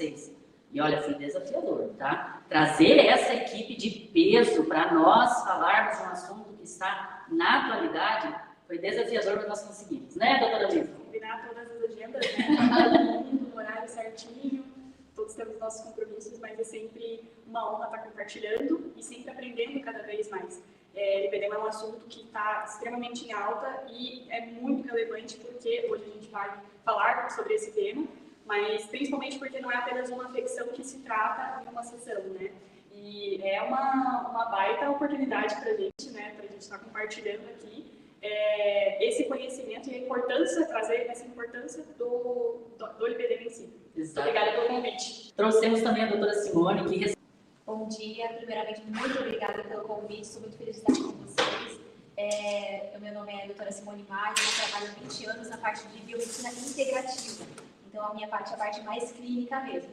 vocês. E olha, foi desafiador, tá? Trazer essa equipe de peso para nós falarmos de um assunto que está na atualidade foi desafiador, mas nós conseguimos, né, doutora Lívia? Combinar todas as agendas, né? No horário certinho, todos temos nossos compromissos, mas é sempre uma honra estar compartilhando e sempre aprendendo cada vez mais. Lipedema é um assunto que está extremamente em alta e é muito relevante porque hoje a gente vai falar sobre esse tema, mas principalmente porque não é apenas uma afecção que se trata em uma sessão, né? E é uma baita oportunidade para a gente, né? Para a gente estar compartilhando aqui esse conhecimento e a importância, trazer essa importância do lipedema em si. Exato. Obrigada pelo convite. Trouxemos também a doutora Simone, que... Bom dia, primeiramente, muito obrigada pelo convite, sou muito feliz de estar com vocês. Meu nome é doutora Simone Maia, eu trabalho há 20 anos na parte de biomedicina integrativa, então a minha parte é a parte mais clínica mesmo.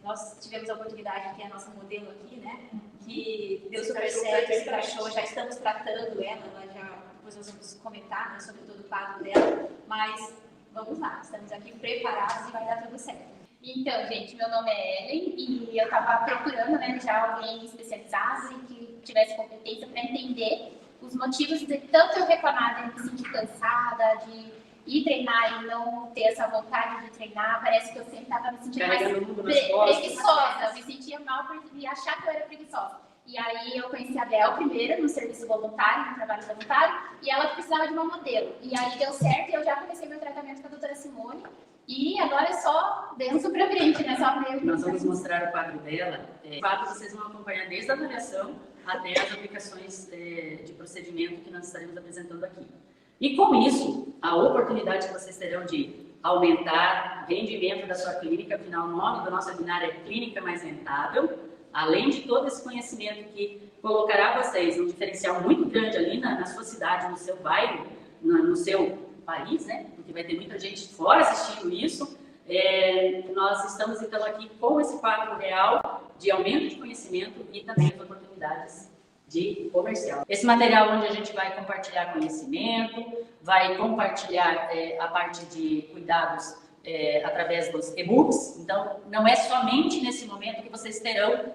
Nós tivemos a oportunidade de ter a nossa modelo aqui, né, que deu super certo, se encaixou, já estamos tratando ela já, depois nós vamos comentar, né, sobre todo o quadro dela, mas vamos lá, estamos aqui preparados e vai dar tudo certo. Então, gente, meu nome é Ellen e eu estava procurando, né, já alguém especializado e que tivesse competência para entender os motivos de tanto eu reclamar de me sentir cansada, de ir treinar e não ter essa vontade de treinar. Parece que eu sempre estava me sentindo mais preguiçosa, eu me sentia mal por achar que eu era preguiçosa. E aí eu conheci a Bel primeiro no serviço voluntário, no trabalho voluntário, e ela precisava de uma modelo. E aí deu certo e eu já comecei meu tratamento com a doutora Simone. E agora é só benção pra frente, né? Só mesmo. Nós vamos mostrar o quadro dela. O quadro vocês vão acompanhar desde a avaliação até as aplicações de procedimento que nós estaremos apresentando aqui. E com isso, a oportunidade que vocês terão de aumentar o rendimento da sua clínica, afinal o nome do nosso webinar é Clínica Mais Rentável, além de todo esse conhecimento que colocará vocês um diferencial muito grande ali na sua cidade, no seu bairro, no seu país, né? Porque vai ter muita gente fora assistindo isso. Nós estamos então aqui com esse quadro real de aumento de conhecimento e também as oportunidades de comercial. Esse material onde a gente vai compartilhar conhecimento, vai compartilhar a parte de cuidados através dos e-books. Então, não é somente nesse momento que vocês terão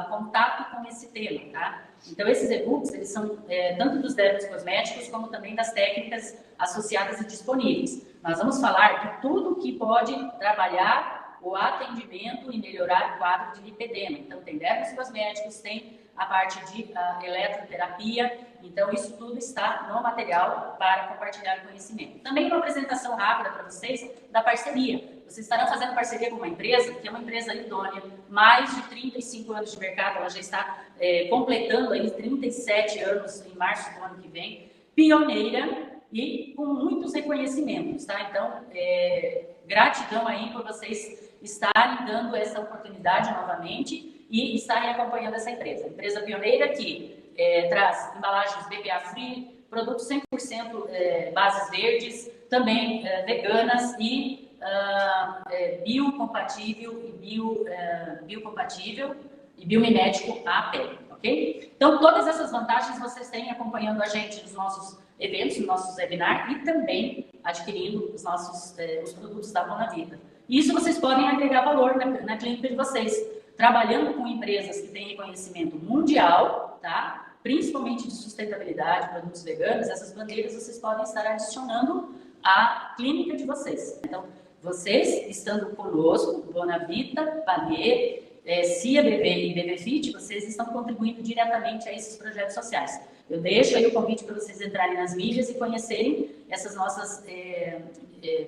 o contato com esse tema, tá? Então, esses e-books, eles são tanto dos dermocosméticos como também das técnicas associadas e disponíveis. Nós vamos falar de tudo que pode trabalhar o atendimento e melhorar o quadro de lipedema. Então, tem dermocosméticos, tem a parte de eletroterapia. Então, isso tudo está no material para compartilhar conhecimento. Também uma apresentação rápida para vocês da parceria. Vocês estarão fazendo parceria com uma empresa, que é uma empresa idônea, mais de 35 anos de mercado, ela já está completando aí 37 anos em março do ano que vem, pioneira e com muitos reconhecimentos, tá? Então, gratidão aí por vocês estarem dando essa oportunidade novamente e estarem acompanhando essa empresa. Empresa pioneira que traz embalagens BPA free, produtos 100% bases verdes, também veganas e biocompatível e biomimético à pele, ok? Então, todas essas vantagens vocês têm acompanhando a gente nos nossos eventos, nos nossos webinars e também adquirindo os produtos da Bonavita. E isso vocês podem agregar valor na clínica de vocês, trabalhando com empresas que têm reconhecimento mundial, tá? Principalmente de sustentabilidade, produtos veganos. Essas bandeiras vocês podem estar adicionando à clínica de vocês. Então, vocês estando conosco, Bonavita, Banê, CIA BB e BBFit, vocês estão contribuindo diretamente a esses projetos sociais. Eu deixo aí o convite para vocês entrarem nas mídias e conhecerem essas nossas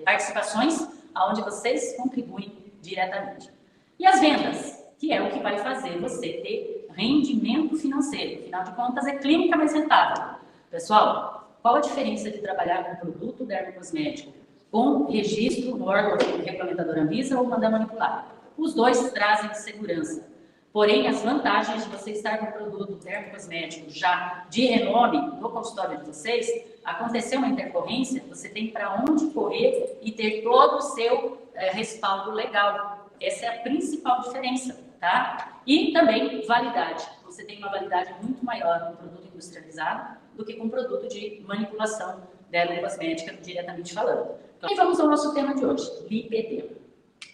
participações, onde vocês contribuem diretamente. E as vendas, que é o que vai fazer você ter rendimento financeiro. Afinal de contas, é clínica mais rentável. Pessoal, qual a diferença de trabalhar com produto dermocosmético com registro no órgão regulamentador Anvisa ou mandar manipular? Os dois trazem segurança. Porém, as vantagens de você estar com um produto dermocosmético já de renome no consultório de vocês, aconteceu uma intercorrência, você tem para onde correr e ter todo o seu respaldo legal. Essa é a principal diferença, tá? E também validade. Você tem uma validade muito maior com produto industrializado do que com produto de manipulação dermocosmética, diretamente falando. E vamos ao nosso tema de hoje, lipedema.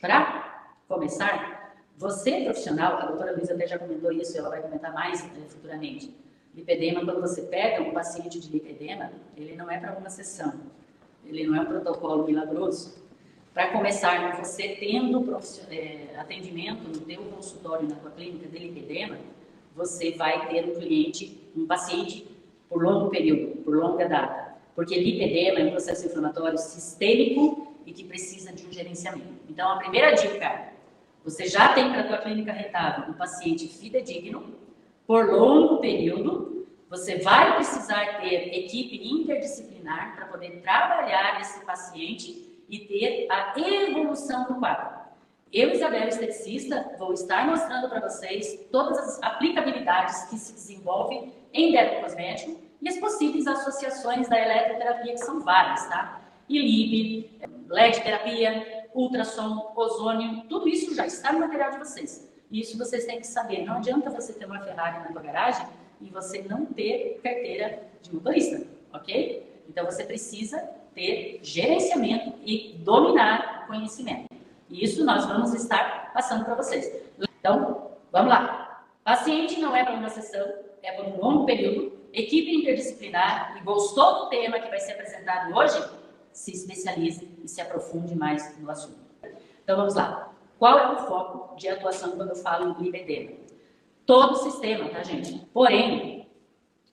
Para começar, você profissional, a doutora Luísa até já comentou isso, ela vai comentar mais futuramente. Lipedema, quando você pega um paciente de lipedema, ele não é para uma sessão, ele não é um protocolo milagroso. Para começar, você tendo atendimento no teu consultório, na tua clínica de lipedema, você vai ter um paciente por longo período, por longa data. Porque lipedema é um processo inflamatório sistêmico e que precisa de um gerenciamento. Então, a primeira dica, você já tem para a tua clínica rentável um paciente fidedigno, por longo período, você vai precisar ter equipe interdisciplinar para poder trabalhar esse paciente e ter a evolução do quadro. Eu, Isabela, esteticista, vou estar mostrando para vocês todas as aplicabilidades que se desenvolvem em dermocosmético e as possíveis associações da eletroterapia, que são várias, tá? ILIB, LED terapia, ultrassom, ozônio, tudo isso já está no material de vocês. E isso vocês têm que saber. Não adianta você ter uma Ferrari na tua garagem e você não ter carteira de motorista, ok? Então você precisa ter gerenciamento e dominar o conhecimento. E isso nós vamos estar passando para vocês. Então, vamos lá. Paciente não é para uma sessão, é para um longo período. Equipe interdisciplinar, e gostou do tema que vai ser apresentado hoje, se especialize e se aprofunde mais no assunto. Então, vamos lá. Qual é o foco de atuação quando eu falo em lipedema? Todo o sistema, tá, gente? Porém,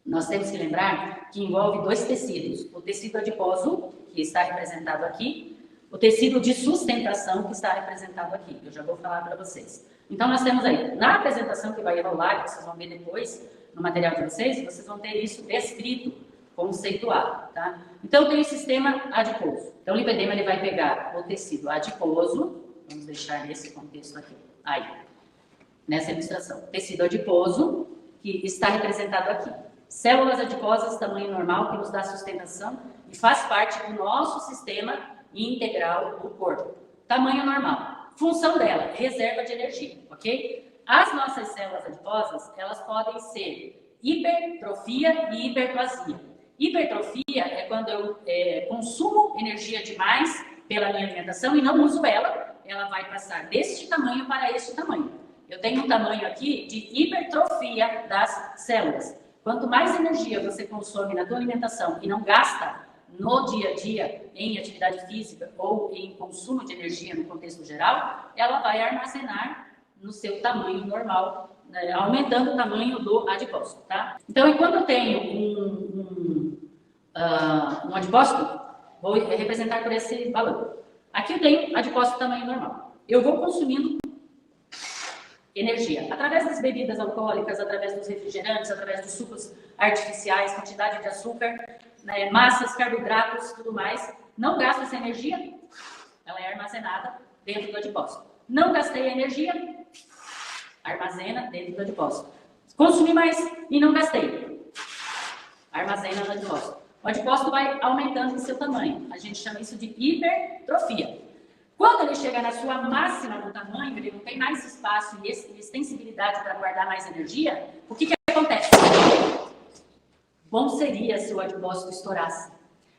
nós temos que lembrar que envolve dois tecidos. O tecido adiposo, que está representado aqui, o tecido de sustentação, que está representado aqui. Eu já vou falar para vocês. Então, nós temos aí, na apresentação que vai rolar, que vocês vão ver depois, no material de vocês vão ter isso descrito, conceituado, tá? Então, tem o sistema adiposo. Então, o lipedema, ele vai pegar o tecido adiposo, vamos deixar nesse contexto aqui, aí, nessa ilustração. Tecido adiposo, que está representado aqui. Células adiposas, tamanho normal, que nos dá sustentação e faz parte do nosso sistema integral do corpo. Tamanho normal. Função dela, reserva de energia, ok? As nossas células adiposas, elas podem ser hipertrofia e hiperplasia. Hipertrofia é quando eu consumo energia demais pela minha alimentação e não uso ela. Ela vai passar deste tamanho para este tamanho. Eu tenho um tamanho aqui de hipertrofia das células. Quanto mais energia você consome na tua alimentação e não gasta no dia a dia em atividade física ou em consumo de energia no contexto geral, ela vai armazenar no seu tamanho normal, né, aumentando o tamanho do adipócito, tá? Então, enquanto eu tenho um adipócito, vou representar por esse valor. Aqui eu tenho adipócito tamanho normal. Eu vou consumindo energia através das bebidas alcoólicas, através dos refrigerantes, através dos sucos artificiais, quantidade de açúcar, né, massas, carboidratos, tudo mais. Não gasto essa energia, ela é armazenada dentro do adipócito. Não gastei a energia, armazena dentro do adipócito. Consumi mais e não gastei, armazena no adipócito. O adipócito vai aumentando em seu tamanho. A gente chama isso de hipertrofia. Quando ele chega na sua máxima do tamanho, ele não tem mais espaço e extensibilidade para guardar mais energia, o que acontece? Bom seria se o adipócito estourasse,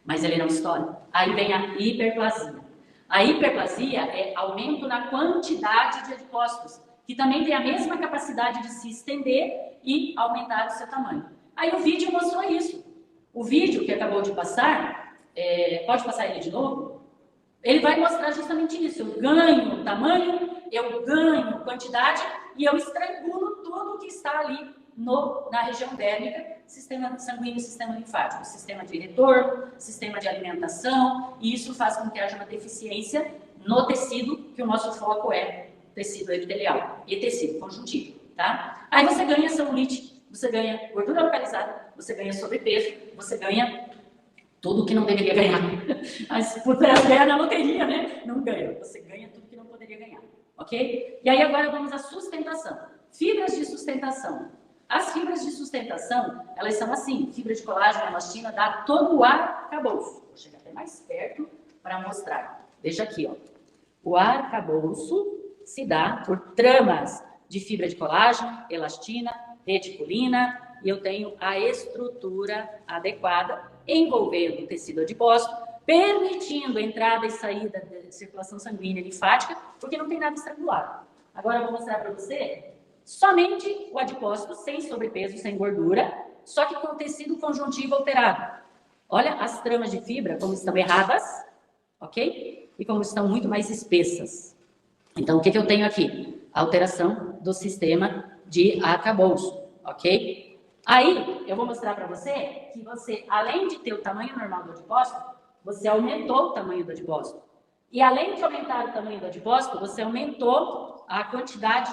mas ele não estoura. Aí vem a hiperplasia. A hiperplasia é aumento na quantidade de adipócitos, que também tem a mesma capacidade de se estender e aumentar o seu tamanho. Aí o vídeo mostrou isso. O vídeo que acabou de passar, pode passar ele de novo? Ele vai mostrar justamente isso. Eu ganho tamanho, eu ganho quantidade e eu estrangulo tudo que está ali na região dérmica, sistema sanguíneo, sistema linfático, sistema de retorno, sistema de alimentação, e isso faz com que haja uma deficiência no tecido, que o nosso foco é tecido epitelial e tecido conjuntivo, tá? Aí você ganha celulite, você ganha gordura localizada, você ganha sobrepeso, você ganha tudo que não deveria ganhar. Mas por ganhar na loteria, né? Não ganha. Você ganha tudo que não poderia ganhar, ok? E aí agora vamos à sustentação. Fibras de sustentação. As fibras de sustentação, elas são assim, fibra de colágeno, elastina, dá todo o arcabouço. Vou chegar até mais perto para mostrar. Veja aqui, ó. O arcabouço se dá por tramas de fibra de colágeno, elastina, reticulina, e eu tenho a estrutura adequada envolvendo o tecido adipócito, permitindo a entrada e saída da circulação sanguínea e linfática porque não tem nada estrangulado. Agora eu vou mostrar para você somente o adipócito, sem sobrepeso, sem gordura, só que com tecido conjuntivo alterado. Olha as tramas de fibra como estão erradas, ok? E como estão muito mais espessas. Então, o que eu tenho aqui? A alteração do sistema de arcabouço, ok? Aí, eu vou mostrar para você que você, além de ter o tamanho normal do adipócito, você aumentou o tamanho do adipócito. E além de aumentar o tamanho do adipócito, você aumentou a quantidade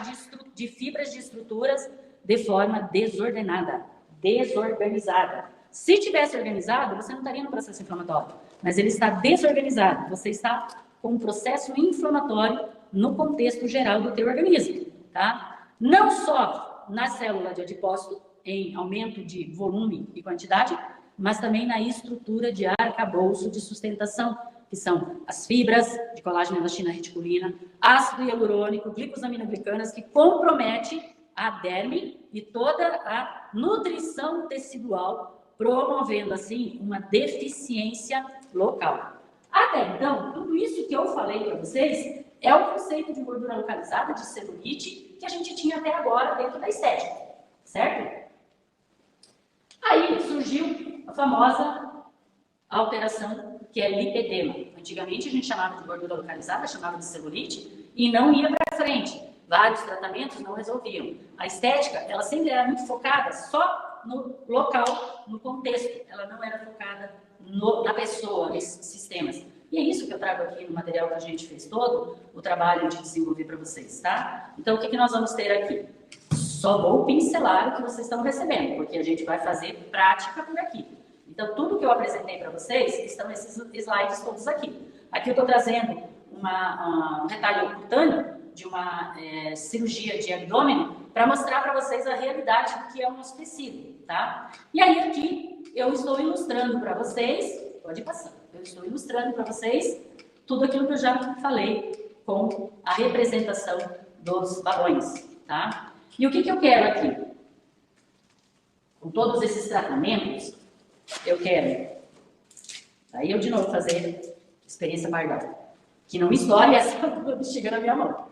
de fibras de estruturas de forma desordenada, desorganizada. Se tivesse organizado, você não estaria no processo inflamatório, mas ele está desorganizado. Você está com um processo inflamatório no contexto geral do teu organismo, tá? Não só na célula de adipócito, em aumento de volume e quantidade, mas também na estrutura de arcabouço de sustentação, que são as fibras de colágeno, elastina, reticulina, ácido hialurônico, glicosaminoglicanas, que compromete a derme e toda a nutrição tecidual, promovendo, assim, uma deficiência local. Até então, tudo isso que eu falei para vocês é o conceito de gordura localizada, de celulite, que a gente tinha até agora dentro da estética, certo? Aí surgiu a famosa alteração, que é lipedema. Antigamente a gente chamava de gordura localizada, chamava de celulite, e não ia para frente. Vários tratamentos não resolviam. A estética, ela sempre era muito focada só no local, no contexto. Ela não era focada na pessoa, nesses sistemas. E é isso que eu trago aqui no material que a gente fez todo, o trabalho de desenvolver para vocês, tá? Então, o que nós vamos ter aqui? Só vou pincelar o que vocês estão recebendo, porque a gente vai fazer prática por aqui. Então, tudo que eu apresentei para vocês, estão esses slides todos aqui. Aqui eu estou trazendo um retalho cutâneo de uma cirurgia de abdômen para mostrar para vocês a realidade do que é o nosso tecido, tá? E aí aqui eu estou ilustrando para vocês, pode passar, eu estou ilustrando para vocês tudo aquilo que eu já falei com a representação dos balões, tá? E o que eu quero aqui? Com todos esses tratamentos, eu quero, aí eu de novo fazer experiência Bardal, que não estoure essa bexiga na minha mão.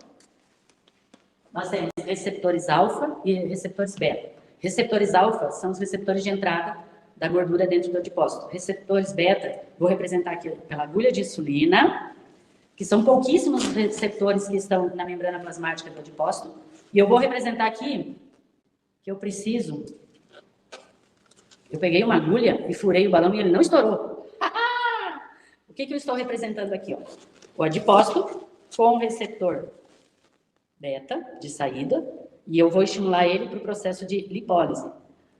Nós temos receptores alfa e receptores beta. Receptores alfa são os receptores de entrada da gordura dentro do adipócito. Receptores beta, vou representar aqui pela agulha de insulina, que são pouquíssimos receptores que estão na membrana plasmática do adipócito. E eu vou representar aqui que eu preciso. Eu peguei uma agulha e furei o balão e ele não estourou. O que eu estou representando aqui? Ó? O adipócito com o receptor beta de saída e eu vou estimular ele para o processo de lipólise.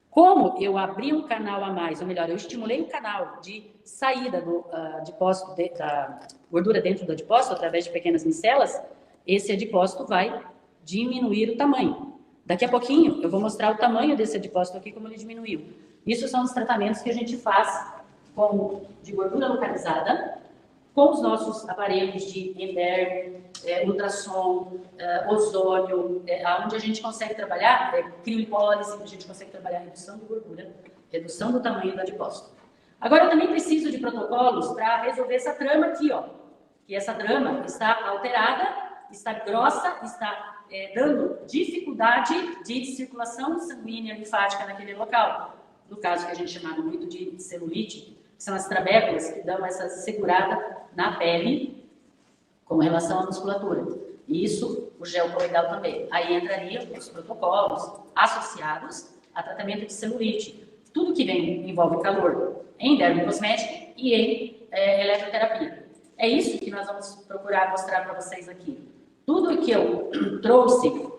Como eu abri um canal a mais, ou melhor, eu estimulei o canal de saída do adipócito, da gordura dentro do adipócito através de pequenas micelas, esse adipócito vai diminuir o tamanho. Daqui a pouquinho eu vou mostrar o tamanho desse adipócito aqui, como ele diminuiu. Isso são os tratamentos que a gente faz de gordura localizada, com os nossos aparelhos de enderme, ultrassom, ozônio, onde a gente consegue trabalhar criolipólise, a gente consegue trabalhar redução de gordura, redução do tamanho do adipócito. Agora, eu também preciso de protocolos para resolver essa trama aqui, ó. Que essa trama está alterada, está grossa, está dando dificuldade de circulação sanguínea linfática naquele local. No caso que a gente chamava muito de celulite, que são as trabéculas que dão essa segurada na pele com relação à musculatura. E isso, o gel coloidal também. Aí entraria os protocolos associados a tratamento de celulite. Tudo que envolve calor em dermocosmética e em eletroterapia. É isso que nós vamos procurar mostrar para vocês aqui. Tudo que eu trouxe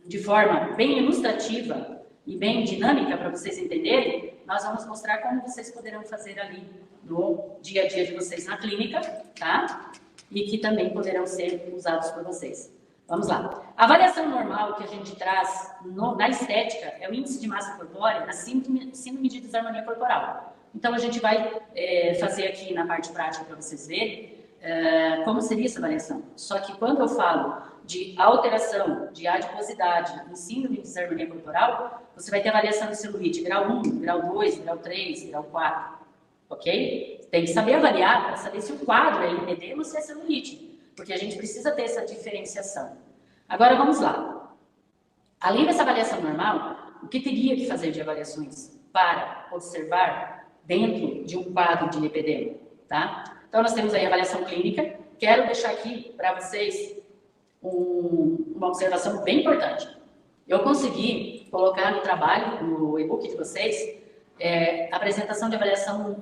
de forma bem ilustrativa e bem dinâmica para vocês entenderem, nós vamos mostrar como vocês poderão fazer ali no dia a dia de vocês na clínica, tá? E que também poderão ser usados por vocês. Vamos lá. A avaliação normal que a gente traz na estética é o índice de massa corpórea, a síndrome de desarmonia corporal. Então, a gente vai fazer aqui na parte prática para vocês verem como seria essa avaliação. Só que quando eu falo de alteração de adiposidade em síndrome de desarmonia corporal, você vai ter avaliação de celulite grau 1, grau 2, grau 3, grau 4, ok? tem que saber avaliar para saber se o quadro é lipedema ou se é celulite, porque a gente precisa ter essa diferenciação. Agora vamos lá. Além dessa avaliação normal, o que teria que fazer de avaliações para observar dentro de um quadro de lipedema, tá? Então nós temos aí a avaliação clínica. Quero deixar aqui para vocês uma observação bem importante. Eu consegui colocar no trabalho, no e-book de vocês, a apresentação de avaliação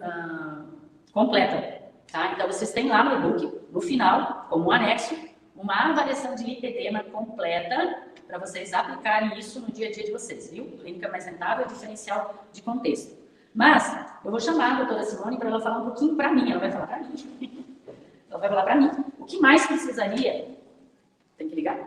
completa. Tá? Então, vocês têm lá no e-book, no final, como um anexo, uma avaliação de lipedema completa para vocês aplicarem isso no dia a dia de vocês, viu? Clínica mais rentável, diferencial de contexto. Mas, eu vou chamar a doutora Simone para ela falar um pouquinho para mim. Ela vai falar para mim. Ela vai falar para mim. O que mais precisaria? Tem que ligar?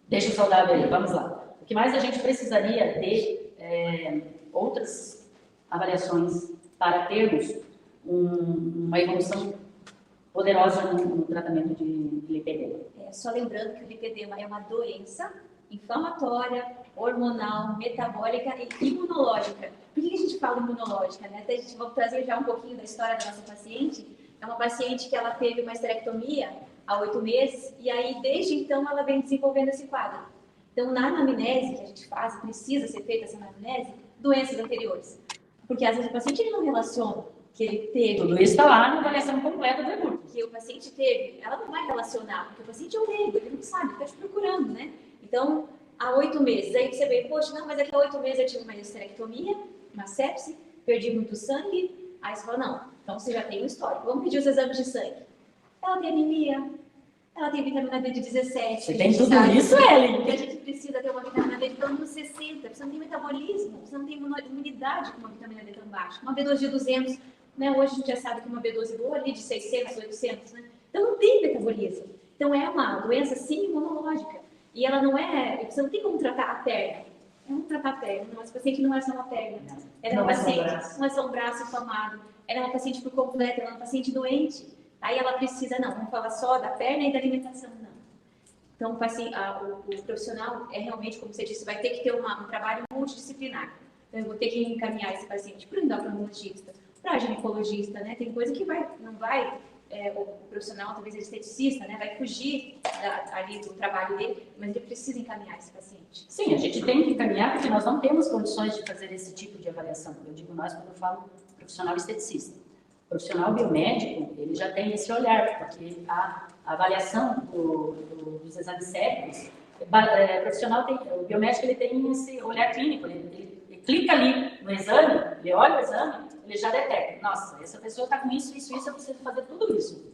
Deixa o saudável aí, vamos lá. O que mais a gente precisaria de outras avaliações para termos uma evolução poderosa no tratamento de lipedema? Só lembrando que o lipedema é uma doença inflamatória, hormonal, metabólica e imunológica. Por que a gente fala imunológica, né? Até a gente vai trazer já um pouquinho da história da nossa paciente. É uma paciente que ela teve uma esterectomia há 8 meses e aí desde então ela vem desenvolvendo esse quadro. Então na anamnese que a gente faz, precisa ser feita essa anamnese, doenças anteriores. Porque às vezes o paciente ele não relaciona que ele teve. Tudo isso está lá na avaliação completa do e-book. Que o paciente teve, ela não vai relacionar, porque o paciente é um leigo, ele não sabe, está te procurando, né? Então, há 8 meses, aí você vê, poxa, não, mas daqui a 8 meses eu tive uma esterectomia, uma sepse, perdi muito sangue, aí você fala, não, então você já tem um histórico, vamos pedir os exames de sangue. Ela tem anemia, ela tem vitamina D de 17. Você tem tudo isso, Ellen? Que a gente precisa ter uma vitamina D de pelo menos 60, você não tem metabolismo, você não tem imunidade com uma vitamina D tão baixa. Uma B12 de 200, né? Hoje a gente já sabe que uma B12 boa ali de 600, 800, né? Então não tem metabolismo. Então é uma doença sim imunológica. E ela não é, você não tem como tratar a perna. Não tratar a perna, não, esse paciente não é só uma perna. Ela é uma paciente, não é só um braço inflamado. Ela é uma paciente por completo, ela é uma paciente doente. Aí ela precisa, não, vamos falar só da perna e da alimentação, não. Então, o profissional é realmente, como você disse, vai ter que ter um trabalho multidisciplinar. Então, eu vou ter que encaminhar esse paciente para o endocrinologista, para a ginecologista, né? Tem coisa que não vai, o profissional, talvez esteticista, né? Vai fugir ali do trabalho dele, mas ele precisa encaminhar esse paciente. Sim, a gente tem que encaminhar porque nós não temos condições de fazer esse tipo de avaliação. Eu digo nós quando eu falo profissional esteticista. O profissional biomédico, ele já tem esse olhar, porque a avaliação dos exames sérios, o biomédico ele tem esse olhar clínico, ele clica ali no exame, ele olha o exame, ele já detecta, nossa, essa pessoa está com isso, eu preciso fazer tudo isso.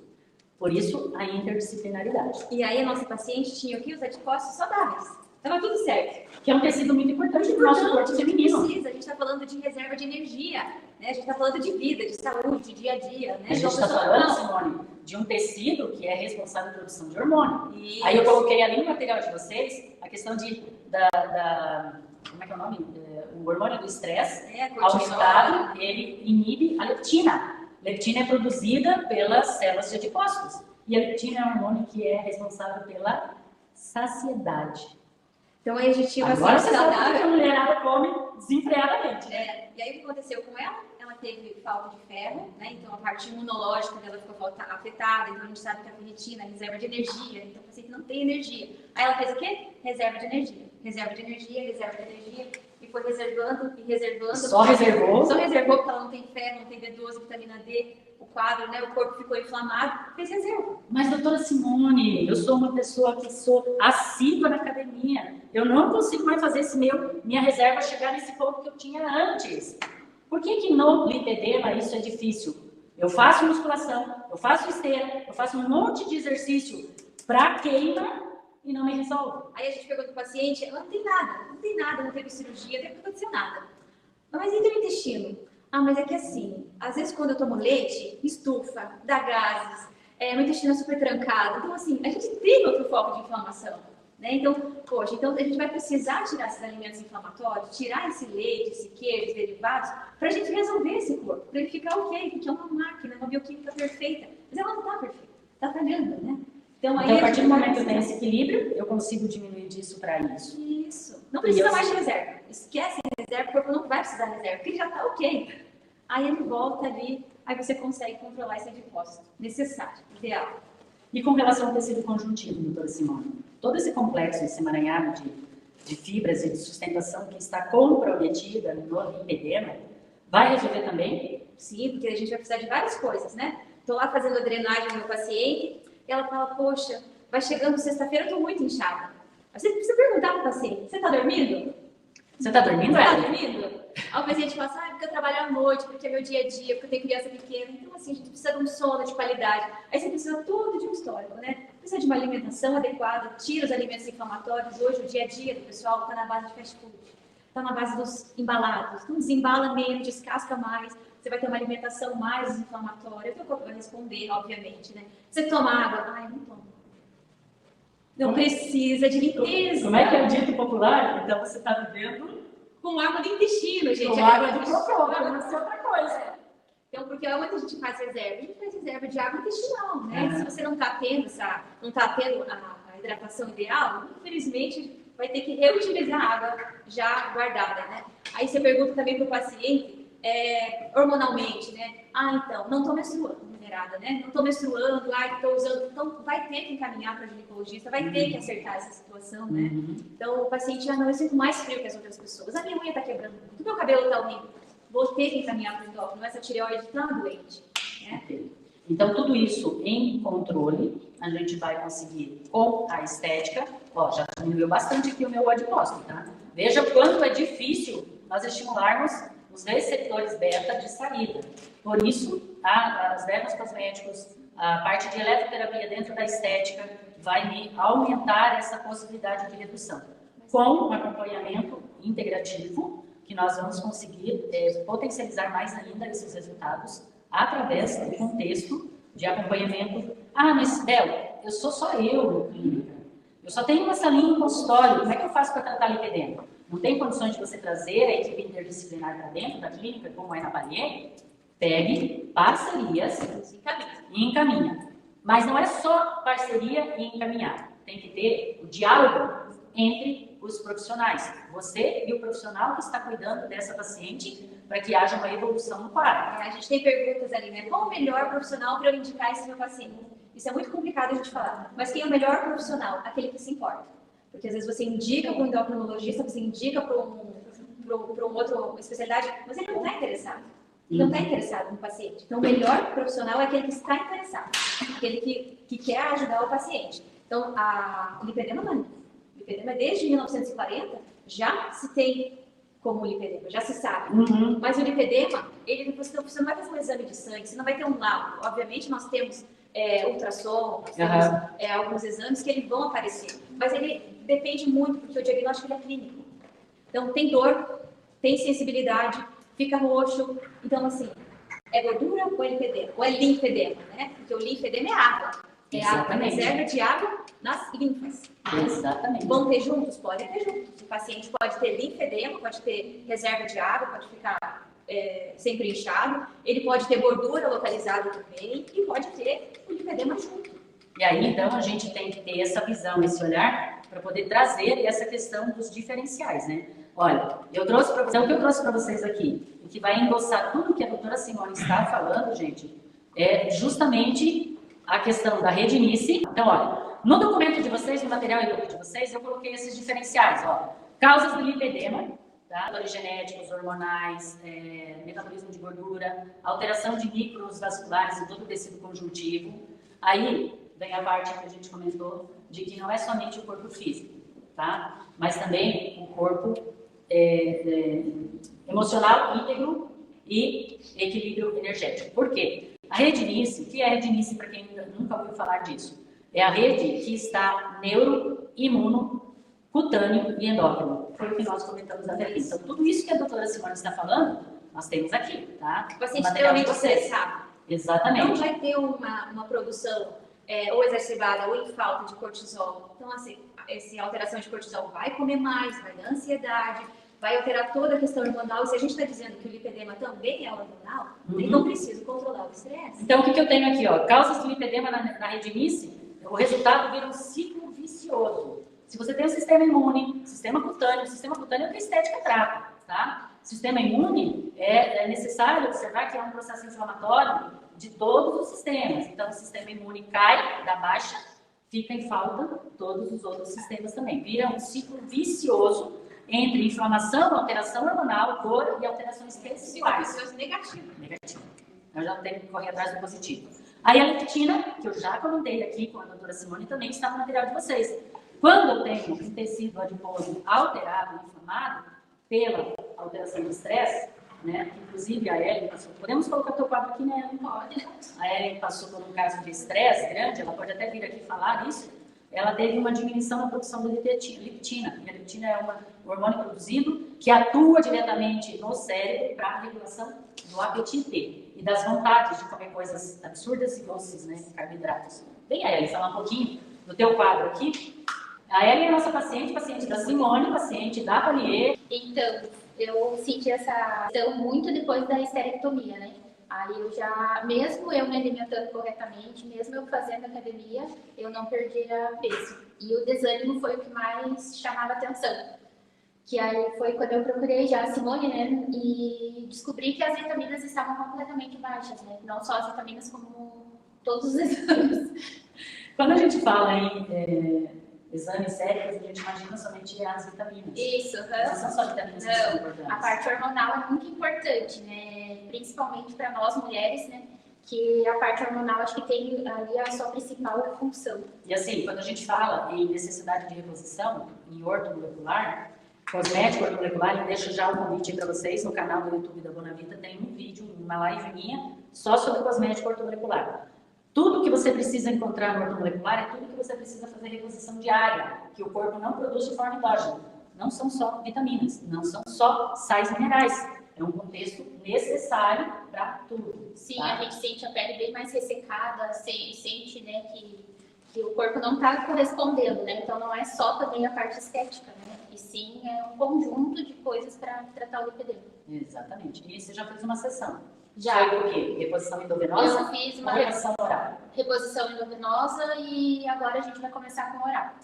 Por isso, a interdisciplinaridade. E aí a nossa paciente tinha o que? Os anticorpos saudáveis. Estava tudo certo. Que é um tecido muito importante para o nosso corpo feminino. A gente está falando de reserva de energia, né? A gente está falando de vida, de saúde, de dia a dia. Né? A gente está falando, Simone, de um tecido que é responsável pela produção de hormônio. Isso. Aí eu coloquei ali no material de vocês a questão como é que é o nome? O hormônio do estresse, aumentado, ele inibe a leptina. Leptina é produzida pelas células de adipócitos. E a leptina é um hormônio que é responsável pela saciedade. Então aí a gente tinha uma agora você sabe que a mulherada come desenfreadamente. E aí o que aconteceu com ela? Ela teve falta de ferro, né? Então a parte imunológica dela ficou afetada, então a gente sabe que a ferritina é reserva de energia, então o paciente não tem energia. Aí ela fez o quê? Reserva de energia. Reserva de energia, e foi reservando e reservando. Só reservou porque ela não tem ferro, não tem B12, vitamina D, o quadro, né? O corpo ficou inflamado, fez reserva. Mas, doutora Simone, eu sou uma pessoa que sou assídua na academia. Eu não consigo mais fazer minha reserva chegar nesse ponto que eu tinha antes. Por que no lipedema isso é difícil? Eu faço musculação, eu faço esteira, eu faço um monte de exercício para queima e não me resolve. Aí a gente pergunta para o paciente, ela não tem nada, não teve cirurgia, não aconteceu nada. Mas e o intestino? Mas é que assim, às vezes quando eu tomo leite, estufa, dá gases, meu intestino é super trancado. Então assim, a gente tem outro foco de inflamação. Né? Então, poxa, a gente vai precisar tirar esses alimentos inflamatórios, tirar esse leite, esse queijo, os derivados, para a gente resolver esse corpo, para ele ficar ok, porque é uma máquina, uma bioquímica perfeita. Mas ela não está perfeita, está falhando, né? Então, a partir do momento que eu tenho esse equilíbrio, eu consigo diminuir disso para isso. Isso. Não precisa mais de reserva. Esquece reserva, o corpo não vai precisar de reserva, porque ele já está ok. Aí ele volta ali, aí você consegue controlar esse adipócito necessário, ideal. E com relação ao tecido conjuntivo, doutora Simone, todo esse complexo, esse emaranhado de fibras e de sustentação que está comprometida no lipedema, vai resolver também? Sim, porque a gente vai precisar de várias coisas, né? Estou lá fazendo a drenagem do meu paciente, e ela fala, poxa, vai chegando sexta-feira, eu estou muito inchada. Aí você precisa perguntar para o paciente, você está dormindo? Você está dormindo, Você está Ela? dormindo? Aí o paciente fala assim, porque eu trabalho à noite, porque é meu dia a dia, porque eu tenho criança pequena. Então, assim, a gente precisa de um sono de qualidade. Aí você precisa todo de um histórico, né? Precisa de uma alimentação adequada, tira os alimentos inflamatórios. Hoje, o dia a dia do pessoal está na base de fast food, está na base dos embalados. Então, desembala menos, descasca mais. Você vai ter uma alimentação mais inflamatória. O teu corpo vai responder, obviamente, né? Você toma água? Ai, não toma. Não precisa de limpeza. Como é que é o dito popular? Então você está vivendo com água do intestino, gente. com água do cocô, não é outra coisa. Então, porque muita gente faz reserva, a gente faz reserva de água intestinal, né? Se você não está tendo a hidratação ideal, infelizmente vai ter que reutilizar a água já guardada, né? Aí você pergunta também para o paciente, hormonalmente, né? Ah, então, não estou menstruando, minerada, né? Não estou menstruando, estou usando. Então, vai ter que encaminhar para a ginecologista, vai ter que acertar essa situação, né? Então, o paciente, não, eu sinto mais frio que as outras pessoas. A minha unha está quebrando, o meu cabelo está horrível. Vou ter que encaminhar para o endócrino, essa tireoide está doente, né? Então, tudo isso em controle, a gente vai conseguir com a estética. Ó, já diminuiu bastante aqui o meu adipócito, tá? Veja quanto é difícil nós estimularmos os receptores beta de saída. Por isso, as dermocosméticos, a parte de eletroterapia dentro da estética vai me aumentar essa possibilidade de redução. Com um acompanhamento integrativo, que nós vamos conseguir potencializar mais ainda esses resultados através do contexto de acompanhamento. Ah, mas, Bel, eu sou só eu no clínica. Eu só tenho uma salinha em consultório. Como é que eu faço para tratar lipedema? Não tem condições de você trazer a equipe interdisciplinar para dentro da clínica, como é na Palier? Pegue parcerias e encaminha. Mas não é só parceria e encaminhar. Tem que ter o diálogo entre os profissionais. Você e o profissional que está cuidando dessa paciente para que haja uma evolução no quadro. A gente tem perguntas ali, né? Qual o melhor profissional para eu indicar esse meu paciente? Isso é muito complicado a gente falar. Mas quem é o melhor profissional? Aquele que se importa. Porque às vezes você indica para um endocrinologista, você indica para um outro especialidade, mas ele não está interessado. Ele não está interessado no paciente. Então, o melhor profissional é aquele que está interessado. Aquele que quer ajudar o paciente. Então, o lipedema não. O lipedema, desde 1940, já se tem como lipedema, já se sabe. Mas o lipedema, você não vai fazer um exame de sangue, você não vai ter um laudo. Obviamente, nós temos ultrassom, nós temos alguns exames que eles vão aparecer. Mas ele depende muito, porque o diagnóstico é clínico. Então, tem dor, tem sensibilidade, fica roxo. Então, assim, é gordura ou é lipedema? Ou é linfedema, né? Porque o linfedema é água. É água, é reserva de água nas linfas. Exatamente. Vão ter juntos? Podem ter juntos. O paciente pode ter linfedema, pode ter reserva de água, pode ficar sempre inchado. Ele pode ter gordura localizada também e pode ter o linfedema junto. E aí, então, a gente tem que ter essa visão, esse olhar, para poder trazer essa questão dos diferenciais, né? Olha, o que eu trouxe para vocês aqui, e que vai endossar tudo que a doutora Simone está falando, gente, é justamente a questão da redinice. Então, olha, no documento de vocês, no material e de vocês, eu coloquei esses diferenciais, ó. Causas do lipedema, tá? Fatores genéticos, hormonais, metabolismo de gordura, alteração de micros vasculares em todo o tecido conjuntivo. Aí vem a parte que a gente comentou de que não é somente o corpo físico, tá? Mas também o corpo emocional íntegro e equilíbrio energético. Por quê? A redinice, o que é a redinice para quem nunca ouviu falar disso? É a rede que está neuro, imuno, cutâneo e endócrino. Foi o que nós comentamos até aqui. Então, tudo isso que a doutora Simone está falando, nós temos aqui, tá? O paciente extremamente estressado. Exatamente. Não vai ter uma produção ou exacerbada ou em falta de cortisol. Então, assim, essa alteração de cortisol vai comer mais, vai dar ansiedade, vai alterar toda a questão hormonal. E se a gente está dizendo que o lipedema também é hormonal, então preciso controlar o estresse. Então, o que eu tenho aqui, ó? Causas do lipedema na redinice, o resultado vira um ciclo vicioso. Se você tem um sistema imune, sistema cutâneo é o que a estética trata, tá? Sistema imune, é necessário observar que é um processo inflamatório de todos os sistemas. Então, o sistema imune cai, dá baixa, fica em falta todos os outros sistemas também. Vira um ciclo vicioso entre inflamação, alteração hormonal, dor e alterações pessoais. Vicioso negativo. Negativo. Eu já tenho que correr atrás do positivo. Aí a leptina, que eu já comentei aqui com a doutora Simone, também está no material de vocês. Quando eu tenho um tecido adiposo alterado, inflamado, pela alteração do estresse, né? Inclusive a Ellen passou. Podemos colocar o teu quadro aqui, né, Ellen? Pode. A Ellen passou por um caso de estresse grande, ela pode até vir aqui falar isso. Ela teve uma diminuição na produção da leptina. E a leptina é um hormônio produzido que atua diretamente no cérebro para a regulação do apetite e das vontades de comer coisas absurdas e doces, né, carboidratos. Vem a Ellen falar um pouquinho do teu quadro aqui. A Ellen é nossa paciente da Simone, paciente da Palier. Então, eu senti essa questão muito depois da esterectomia, né? Aí eu já, mesmo eu me alimentando corretamente, mesmo eu fazendo academia, eu não perdia peso. E o desânimo foi o que mais chamava atenção. Que aí foi quando eu procurei já a Simone, né? E descobri que as vitaminas estavam completamente baixas, né? Não só as vitaminas, como todos os exames. Quando a gente fala em exames sérios, a gente imagina somente as vitaminas. Isso, não são só vitaminas que são importantes. A parte hormonal é muito importante, né? Principalmente para nós mulheres, né? Que a parte hormonal acho que tem ali a sua principal função. E assim, quando a gente fala em necessidade de reposição, em ortomolecular, cosmético ortomolecular, eu deixo já um convite para vocês no canal do YouTube da Bonavita, tem um vídeo, uma live minha, só sobre cosmético ortomolecular. Tudo que você precisa encontrar no ortomolecular é tudo que você precisa fazer reposição diária, que o corpo não produz de forma endógena. Não são só vitaminas, não são só sais minerais. É um contexto necessário para tudo. Sim, tá? A gente sente a pele bem mais ressecada, sente, né, que o corpo não está correspondendo, né? Então não é só também a parte estética, né? E sim é um conjunto de coisas para tratar o lipedema. Exatamente. E você já fez uma sessão? Já. Foi o quê? Reposição endovenosa? Eu fiz uma reposição oral. Reposição endovenosa e agora a gente vai começar com oral.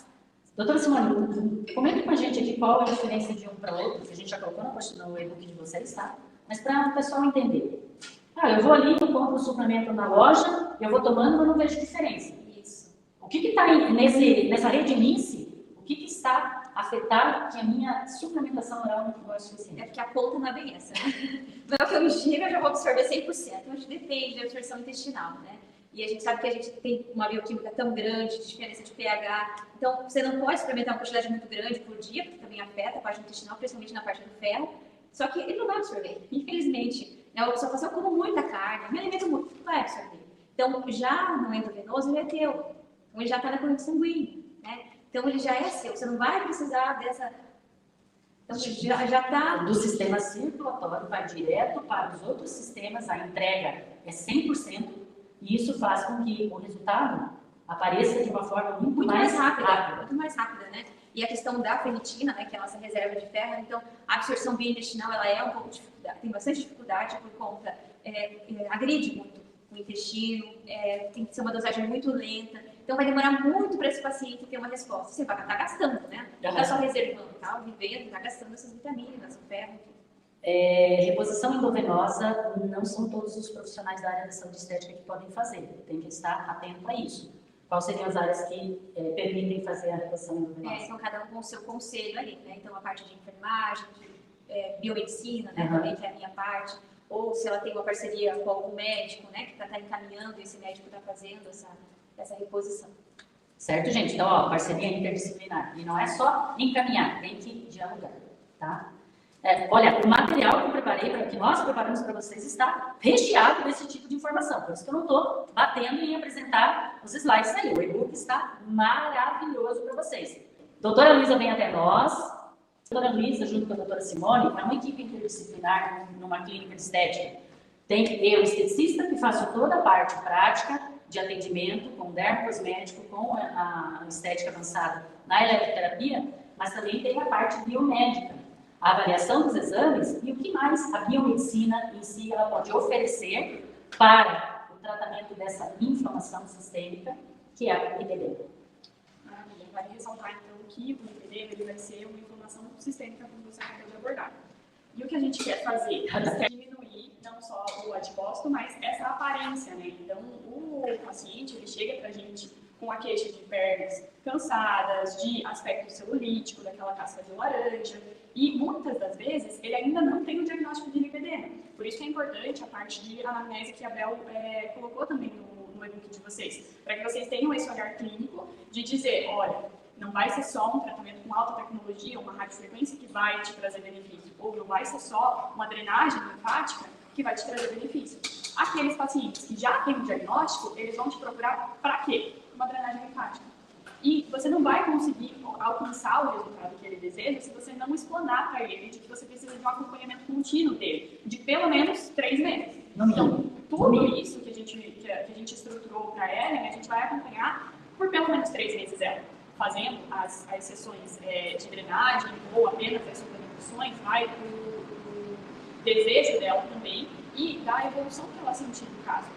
Doutora Simone, comenta com a gente aqui qual é a diferença de um para outro, que a gente já colocou no e-book de vocês, tá? Mas para o pessoal entender. Eu vou ali, eu compro o suplemento na loja, eu vou tomando, mas não vejo diferença. Isso. O que está nessa redinice? O que está afetado que a minha suplementação oral não é suficiente? É porque a conta não é bem essa, né? Não é que eu ingiro, eu já vou absorver 100%. Então, a gente depende da absorção intestinal, né? E a gente sabe que a gente tem uma bioquímica tão grande, de diferença de pH. Então, você não pode suplementar uma quantidade muito grande por dia, porque também afeta a parte intestinal, principalmente na parte do ferro. Só que ele não vai absorver, infelizmente. A pessoa fala assim, eu como muita carne, me alimento muito, não vai absorver. Então, já no endovenoso, ele é teu. Então, ele já está na corrente sanguínea, né? Então, ele já é seu. Você não vai precisar dessa... Então, já está... Do sistema circulatório, vai direto para os outros sistemas, a entrega é 100%, e isso faz com que o resultado apareça de uma forma muito mais rápida. Muito mais rápida, né? E a questão da ferritina, né, que é a nossa reserva de ferro, então a absorção biointestinal, ela é um pouco dificuldade, tem bastante dificuldade por conta, agride muito o intestino, tem que ser uma dosagem muito lenta, então vai demorar muito para esse paciente ter uma resposta. Você vai estar gastando, né? Está só reservando, tá? Vivendo, está gastando essas vitaminas, o ferro. Reposição endovenosa não são todos os profissionais da área da saúde estética que podem fazer, tem que estar atento a isso. Quais seriam as áreas que permitem fazer a reposição endovenosa? Então, cada um com o seu conselho ali, né? Então, a parte de enfermagem, de biomedicina, né? Também, que é a minha parte. Ou se ela tem uma parceria com algum médico, né? Que está encaminhando, esse médico está fazendo essa reposição. Certo, gente? Então, parceria interdisciplinar. E não é só encaminhar, tem que dialogar, tá? Olha, o material que nós preparamos para vocês está recheado desse tipo de informação. Por isso que eu não estou batendo em apresentar os slides aí. O e-book está maravilhoso para vocês. Doutora Luísa vem até nós. Doutora Luísa, junto com a doutora Simone, é uma equipe interdisciplinar numa clínica de estética. Tem eu, esteticista, que faço toda a parte prática de atendimento com dermocosmético, com a estética avançada na eletroterapia, mas também tem a parte biomédica. A avaliação dos exames e o que mais a biomedicina em si ela pode oferecer para o tratamento dessa inflamação sistêmica que é o lipedema? Maravilha. Vale ressaltar, então, que o lipedema ele vai ser uma inflamação sistêmica, como você acabou de abordar. E o que a gente quer fazer? É diminuir não só o adipócito, mas essa aparência, né? Então, o paciente, ele chega pra gente com a queixa de pernas cansadas, de aspecto celulítico, daquela casca de laranja, e muitas das vezes ele ainda não tem o diagnóstico de lipedema. Por isso que é importante a parte de anamnese que a Bel colocou também no e-book de vocês, para que vocês tenham esse olhar clínico de dizer, olha, não vai ser só um tratamento com alta tecnologia, uma radiofrequência que vai te trazer benefício, ou não vai ser só uma drenagem linfática que vai te trazer benefício. Aqueles pacientes que já têm o diagnóstico, eles vão te procurar para quê? Uma drenagem linfática. E você não vai conseguir alcançar o resultado que ele deseja se você não explanar para ele de que você precisa de um acompanhamento contínuo dele, de pelo menos 3 meses. Então, tudo isso que a gente estruturou para a Ellen, a gente vai acompanhar por pelo menos 3 meses ela, fazendo as sessões de drenagem ou apenas as suplementações, vai do desejo dela também e da evolução que ela sentir no caso.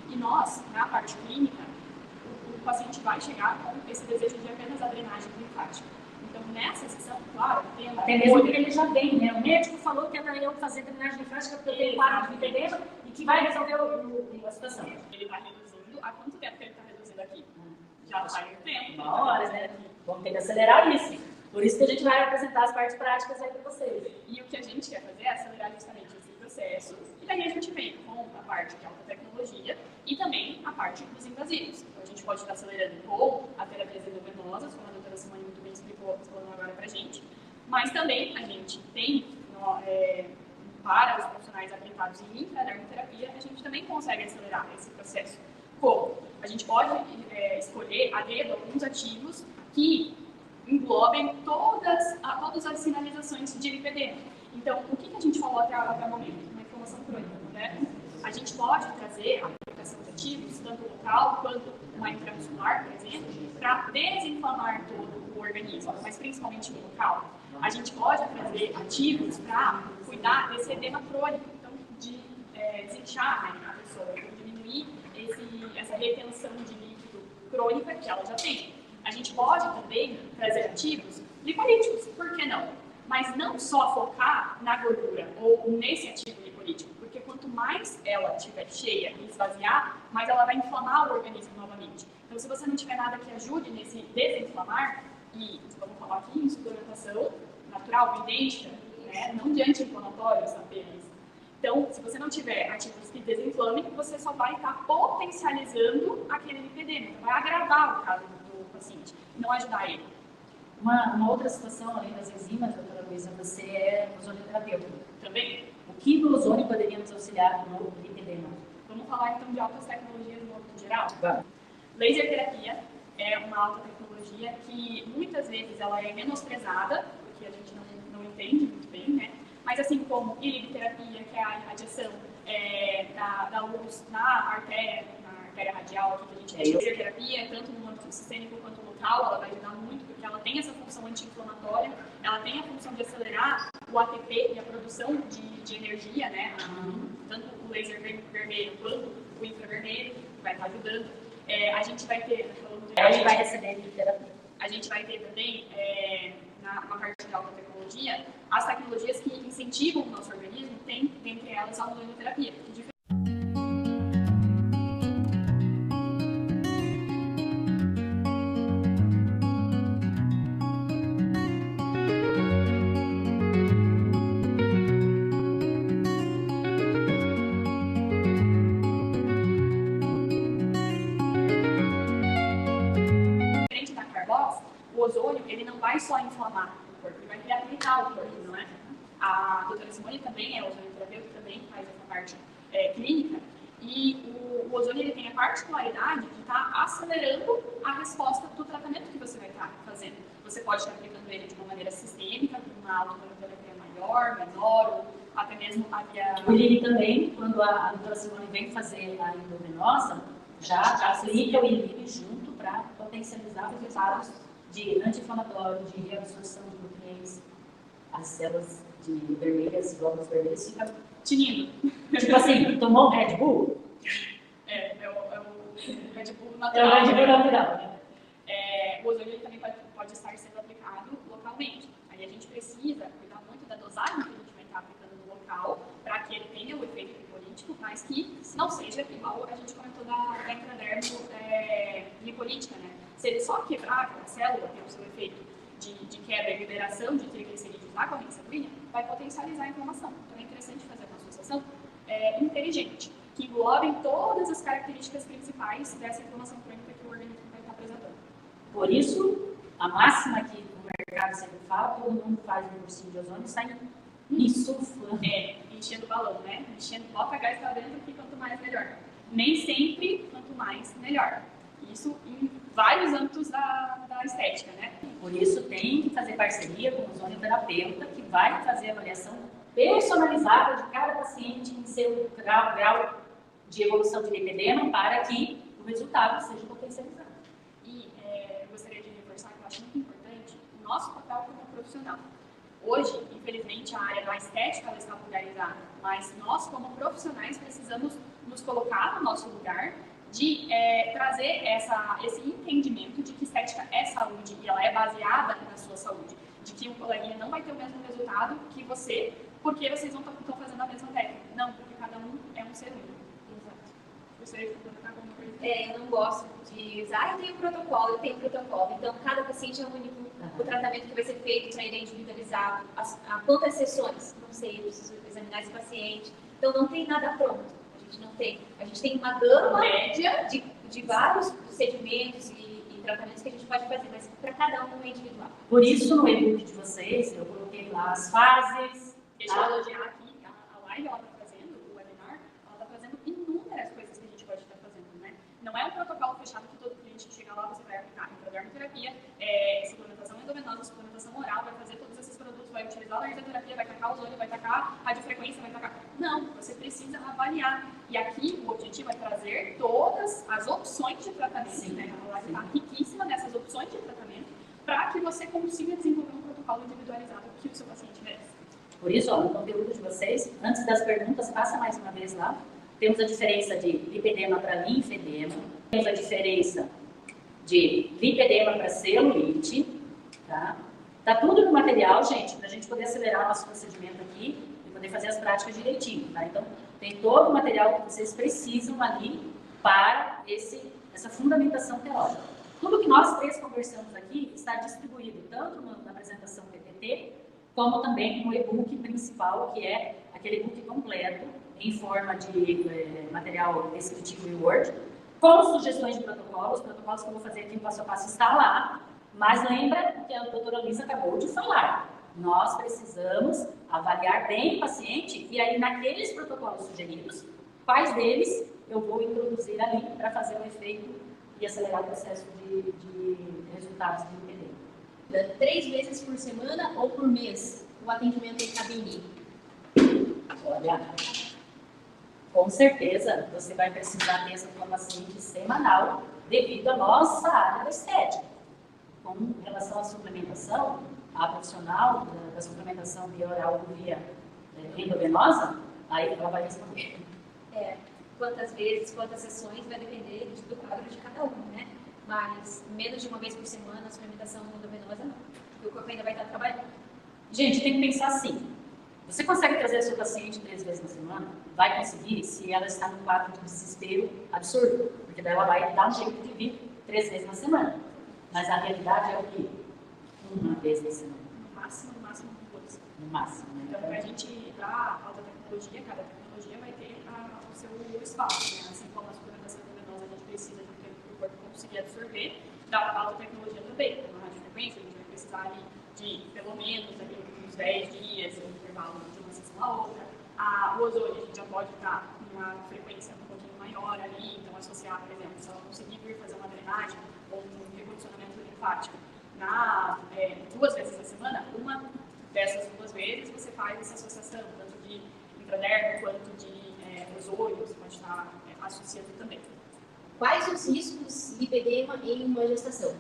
E nós, na parte clínica, o paciente vai chegar com esse desejo de apenas a drenagem linfática. Então, nessa sessão, claro, tem até mesmo porque ele já vem, né? O médico falou que é para eu fazer drenagem linfática porque eu tenho quadro de lipedema e que vai resolver a situação. Ele está reduzindo. Há quanto tempo que ele está reduzindo aqui? Já faz um tempo. Uma hora, né? Vamos ter que acelerar isso. Por isso que a gente vai apresentar as partes práticas aí para vocês. E o que a gente quer fazer é acelerar justamente esse processo. E daí a gente vem com a parte de alta tecnologia e também a parte dos invasivos. Então a gente pode estar acelerando com as terapias endovenosas, como a doutora Simone muito bem explicou agora pra gente. Mas também a gente tem, para os profissionais habilitados em intradermoterapia, a gente também consegue acelerar esse processo. Como? A gente pode escolher a dedo alguns ativos que englobem todas as sinalizações de lipedema. Então, o que a gente falou até o momento? Uma inflamação crônica, né? A gente pode trazer a aplicação de ativos, tanto local quanto uma intramuscular, por exemplo, para desinflamar todo o organismo, mas principalmente o local. A gente pode trazer ativos para cuidar desse edema crônico, então, de desinchar, né, a pessoa, diminuir essa retenção de líquido crônica que ela já tem. A gente pode também trazer ativos lipolíticos, por que não? Mas não só focar na gordura ou nesse ativo lipolítico, porque quanto mais ela estiver cheia e esvaziar, mais ela vai inflamar o organismo novamente. Então, se você não tiver nada que ajude nesse desinflamar, e vamos falar aqui em suplementação natural, idêntica, né? Não de anti-inflamatórios apenas. Então, se você não tiver ativos que desinflamem, você só vai estar potencializando aquele lipedema, vai agravar o caso do paciente, não ajudar ele. Uma outra situação, além das enzimas, doutora Luísa, você é ozonioterapeuta. Também. O que do ozônio poderia nos auxiliar no lipedema? Vamos falar então de altas tecnologias no âmbito geral? Vamos. Laser terapia é uma alta tecnologia que muitas vezes ela é menosprezada, porque a gente não entende muito bem, né? Mas assim como iridoterapia, que é a irradiação da luz na artéria radial, que a gente tem laserterapia, tanto no âmbito sistêmico quanto local, ela vai ajudar muito, porque ela tem essa função anti-inflamatória, ela tem a função de acelerar o ATP e a produção de energia, né? Tanto o laser vermelho quanto o infravermelho, vai estar ajudando. A gente vai ter, a gente vai receber terapia. A gente vai ter também, na parte de alta tecnologia, as tecnologias que incentivam o nosso organismo, tem dentre elas a ozonioterapia. O ozônio, ele não vai só inflamar o corpo, ele vai reabilitar o corpo, não é? A doutora Simone também é ozonioterapeuta, também faz essa parte clínica, e o ozônio, ele tem a particularidade de estar acelerando a resposta do tratamento que você vai estar fazendo. Você pode estar aplicando ele de uma maneira sistêmica, com uma autoterapia maior, menor, ou até mesmo a via... O ILIB também, quando a doutora Simone vem fazer a endovenosa, já aplica o ILIB junto para potencializar os resultados de anti-inflamatório, de reabsorção de nutrientes, as células vermelhas, glóbulos vermelhos, ficam tinindo. Tipo assim, tomou um Red Bull? O Red Bull É o natural. Red Bull natural, né? O ozônio ele também pode estar sendo aplicado localmente. Aí a gente precisa cuidar muito da dosagem que a gente vai estar aplicando no local, para que ele tenha o efeito lipolítico, mas que não seja igual a gente comentou da intradermo lipolítica, né? Se ele só quebrar aquela célula, tem o seu efeito de quebra e liberação de triglicerídeos na corrente sanguínea, vai potencializar a inflamação. Então é interessante fazer uma associação inteligente, que englobe todas as características principais dessa inflamação crônica que o organismo vai estar apresentando. Por isso, a máxima que o mercado sempre fala, todo mundo faz um cursinho de ozônio e sai insuflando. Enchendo o balão, né? Bota gás para dentro que quanto mais melhor. Nem sempre quanto mais melhor. Isso em vários âmbitos da estética, né? Por isso, tem que fazer parceria com o ozonioterapeuta, que vai fazer a avaliação personalizada de cada paciente em seu grau de evolução de lipedema para que o resultado seja potencializado. E eu gostaria de reforçar que eu acho muito importante o nosso papel como profissional. Hoje, infelizmente, a área da estética ela está vulgarizada, mas nós, como profissionais, precisamos nos colocar no nosso lugar de trazer esse entendimento de que estética é saúde e ela é baseada na sua saúde, de que um coleguinha não vai ter o mesmo resultado que você, porque vocês não estão fazendo a mesma técnica. Não, porque cada um é um ser único. Exato. Gostaria de complementar alguma coisa? Eu não gosto de usar, eu tenho protocolo. Então, cada paciente é único. O tratamento que vai ser feito para ele é individualizado. Quantas sessões? Não sei, eu preciso examinar esse paciente. Então, não tem nada pronto. A gente não tem. A gente tem uma gama média de vários procedimentos e tratamentos que a gente pode fazer, mas para cada um é individual. Por isso, no e-book de vocês, eu coloquei lá as fases. Deixa eu elogiar aqui, a live ela está fazendo, o webinar, ela está fazendo inúmeras coisas que a gente pode estar fazendo, né? Não é um protocolo fechado que todo cliente que chega lá você vai aplicar intradermoterapia, suplementação endovenosa, suplementação oral, vai fazer todos esses produtos, vai utilizar a laserterapia, vai tacar ozônio, vai tacar radiofrequência, vai tacar... Não, você precisa avaliar. E aqui o objetivo é trazer todas as opções de tratamento, Sim, né? A live está riquíssima nessas opções de tratamento, para que você consiga desenvolver um protocolo individualizado que o seu paciente merece. Por isso, no conteúdo de vocês, antes das perguntas, passa mais uma vez lá. Temos a diferença de lipedema para linfedema. Temos a diferença de lipedema para celulite. Tá tudo no material, gente, para a gente poder acelerar o nosso procedimento aqui e poder fazer as práticas direitinho, tá? Então, tem todo o material que vocês precisam ali para essa fundamentação teórica. Tudo que nós três conversamos aqui está distribuído tanto na apresentação PPT, como também no e-book principal, que é aquele e-book completo, em forma de material descritivo em Word, com sugestões de protocolos. Os protocolos que eu vou fazer aqui, o passo a passo está lá, mas lembra que a doutora Luísa acabou de falar. Nós precisamos avaliar bem o paciente e aí, naqueles protocolos sugeridos, quais deles eu vou introduzir ali para fazer o efeito e acelerar o processo de resultados de lipedema. 3 vezes por semana ou por mês o atendimento em cabine? Olha, com certeza você vai precisar ter essa tua paciente semanal devido à nossa área da estética. Com relação à suplementação, a profissional da suplementação via oral ou via endovenosa, aí ela vai responder. Quantas vezes, quantas sessões, vai depender do quadro de cada um, né? Mas menos de uma vez por semana, a suplementação endovenosa não, porque o corpo ainda vai estar trabalhando. Gente, tem que pensar assim. Você consegue trazer a sua paciente 3 vezes na semana? Vai conseguir se ela está num quadro de desespero absurdo, porque daí ela vai dar um jeito de vir 3 vezes na semana. Mas a realidade é o quê? 1 vez na semana. No máximo 2. No máximo, né? Então, para a gente ir para a alta tecnologia, cada tecnologia vai ter o seu espaço, né? Assim como a suplementação endovenosa, a gente precisa de um tempo para o corpo conseguir absorver, da alta tecnologia também. Então, na radiofrequência, a gente vai precisar ali de, pelo menos, ali, uns 10 dias, um intervalo de uma sessão a outra. O ozônio, a gente já pode estar com uma frequência um pouquinho maior ali, então associar, por exemplo, se ela conseguir vir fazer uma drenagem ou um recondicionamento linfático 2 vezes na semana, uma dessas 2 vezes você faz essa associação, tanto de intradermo quanto de ozônio, você pode estar associando também. Quais os riscos de lipedema em uma gestação?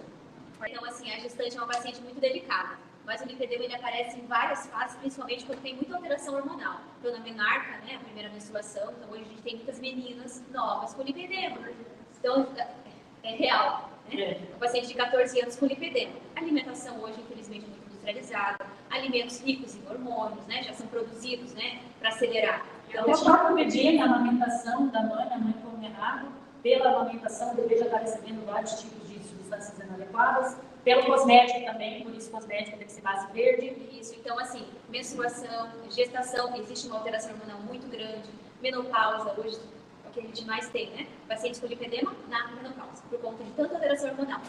Então, assim, a gestante é uma paciente muito delicada, mas o lipedema ele aparece em várias fases, principalmente quando tem muita alteração hormonal. Então, na menarca, né, a primeira menstruação, então hoje a gente tem muitas meninas novas com lipedema. Então, real. Né? Um paciente de 14 anos com lipedema. A alimentação hoje, infelizmente, é muito industrializada. Alimentos ricos em hormônios, né? Já são produzidos, né? Para acelerar. Então, o próprio bebê, na amamentação da mãe, a mãe come errado, pela amamentação o bebê já está recebendo vários tipos de substâncias inadequadas, pelo cosmético também, por isso o cosmético tem que ser base verde. Isso, então assim, menstruação, gestação, existe uma alteração hormonal muito grande, menopausa, hoje é o que a gente mais tem, né? Pacientes com lipedema na menopausa, por conta de tanta alteração hormonal.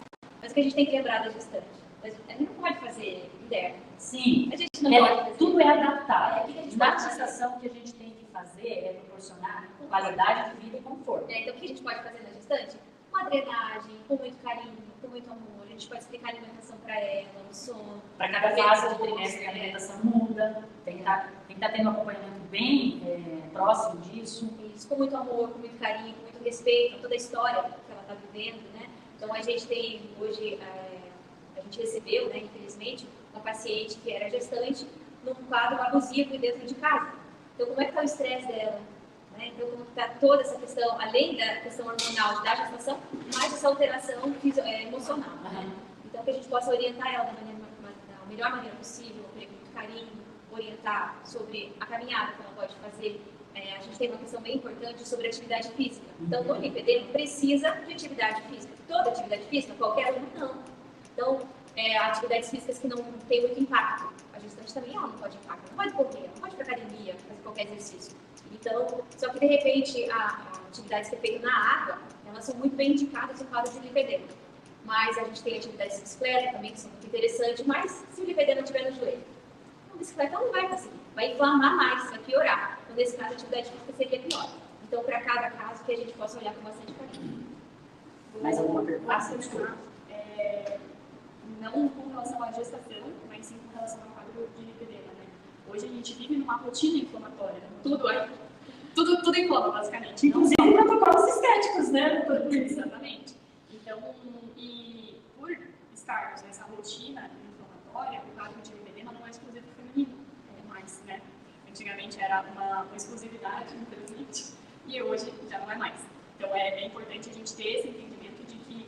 Mas o que a gente tem que lembrar da gestante? A gente não pode fazer interno. Sim, A gente não pode fazer. tudo é adaptado. Na pode gestação, o que a gente tem que fazer é proporcionar qualidade de vida e conforto. Então, o que a gente pode fazer na gestante? Uma drenagem, com muito carinho, com muito amor. A gente pode explicar a alimentação para ela, o sono. Para cada fase do trimestre, a alimentação muda. Tem que estar tendo um acompanhamento bem próximo disso. Isso, com muito amor, com muito carinho, com muito respeito a toda a história que ela está vivendo, né? Então, a gente tem hoje, a gente recebeu, né, infelizmente, uma paciente que era gestante num quadro abusivo dentro de casa. Então, como é que está o estresse dela? Né? Então, como está toda essa questão, além da questão hormonal da gestação, mais essa alteração emocional. Né? Então, que a gente possa orientar ela da melhor maneira possível, com muito carinho, orientar sobre a caminhada que ela pode fazer. A gente tem uma questão bem importante sobre atividade física. Então, no lipedema, precisa de atividade física. Toda atividade física, qualquer uma, não. Então, atividades físicas que não têm muito impacto. A gestante também não pode impacto. Não pode correr, não pode ir para academia, fazer qualquer exercício. Então, só que de repente, a atividades que é feita na água, elas são muito bem indicadas no quadro de lipedema. Mas a gente tem atividades de bicicleta também, que são muito interessantes, mas se o lipedema estiver no joelho, a bicicleta não vai conseguir, vai inflamar mais, vai piorar. Então, nesse caso, a atividade física seria pior. Então, para cada caso, que a gente possa olhar com bastante carinho. Mais alguma pergunta? Não com relação à gestação, mas sim com relação ao quadro de lipedema, né? Hoje a gente vive numa rotina inflamatória, tudo inflama, basicamente. Inclusive protocolos estéticos, né? Exatamente. Então, e por estarmos nessa rotina inflamatória, o quadro de lipedema não é exclusivo feminino, mais, né? Antigamente era uma exclusividade, infelizmente, e hoje já não é mais. Então, é importante a gente ter esse entendimento de que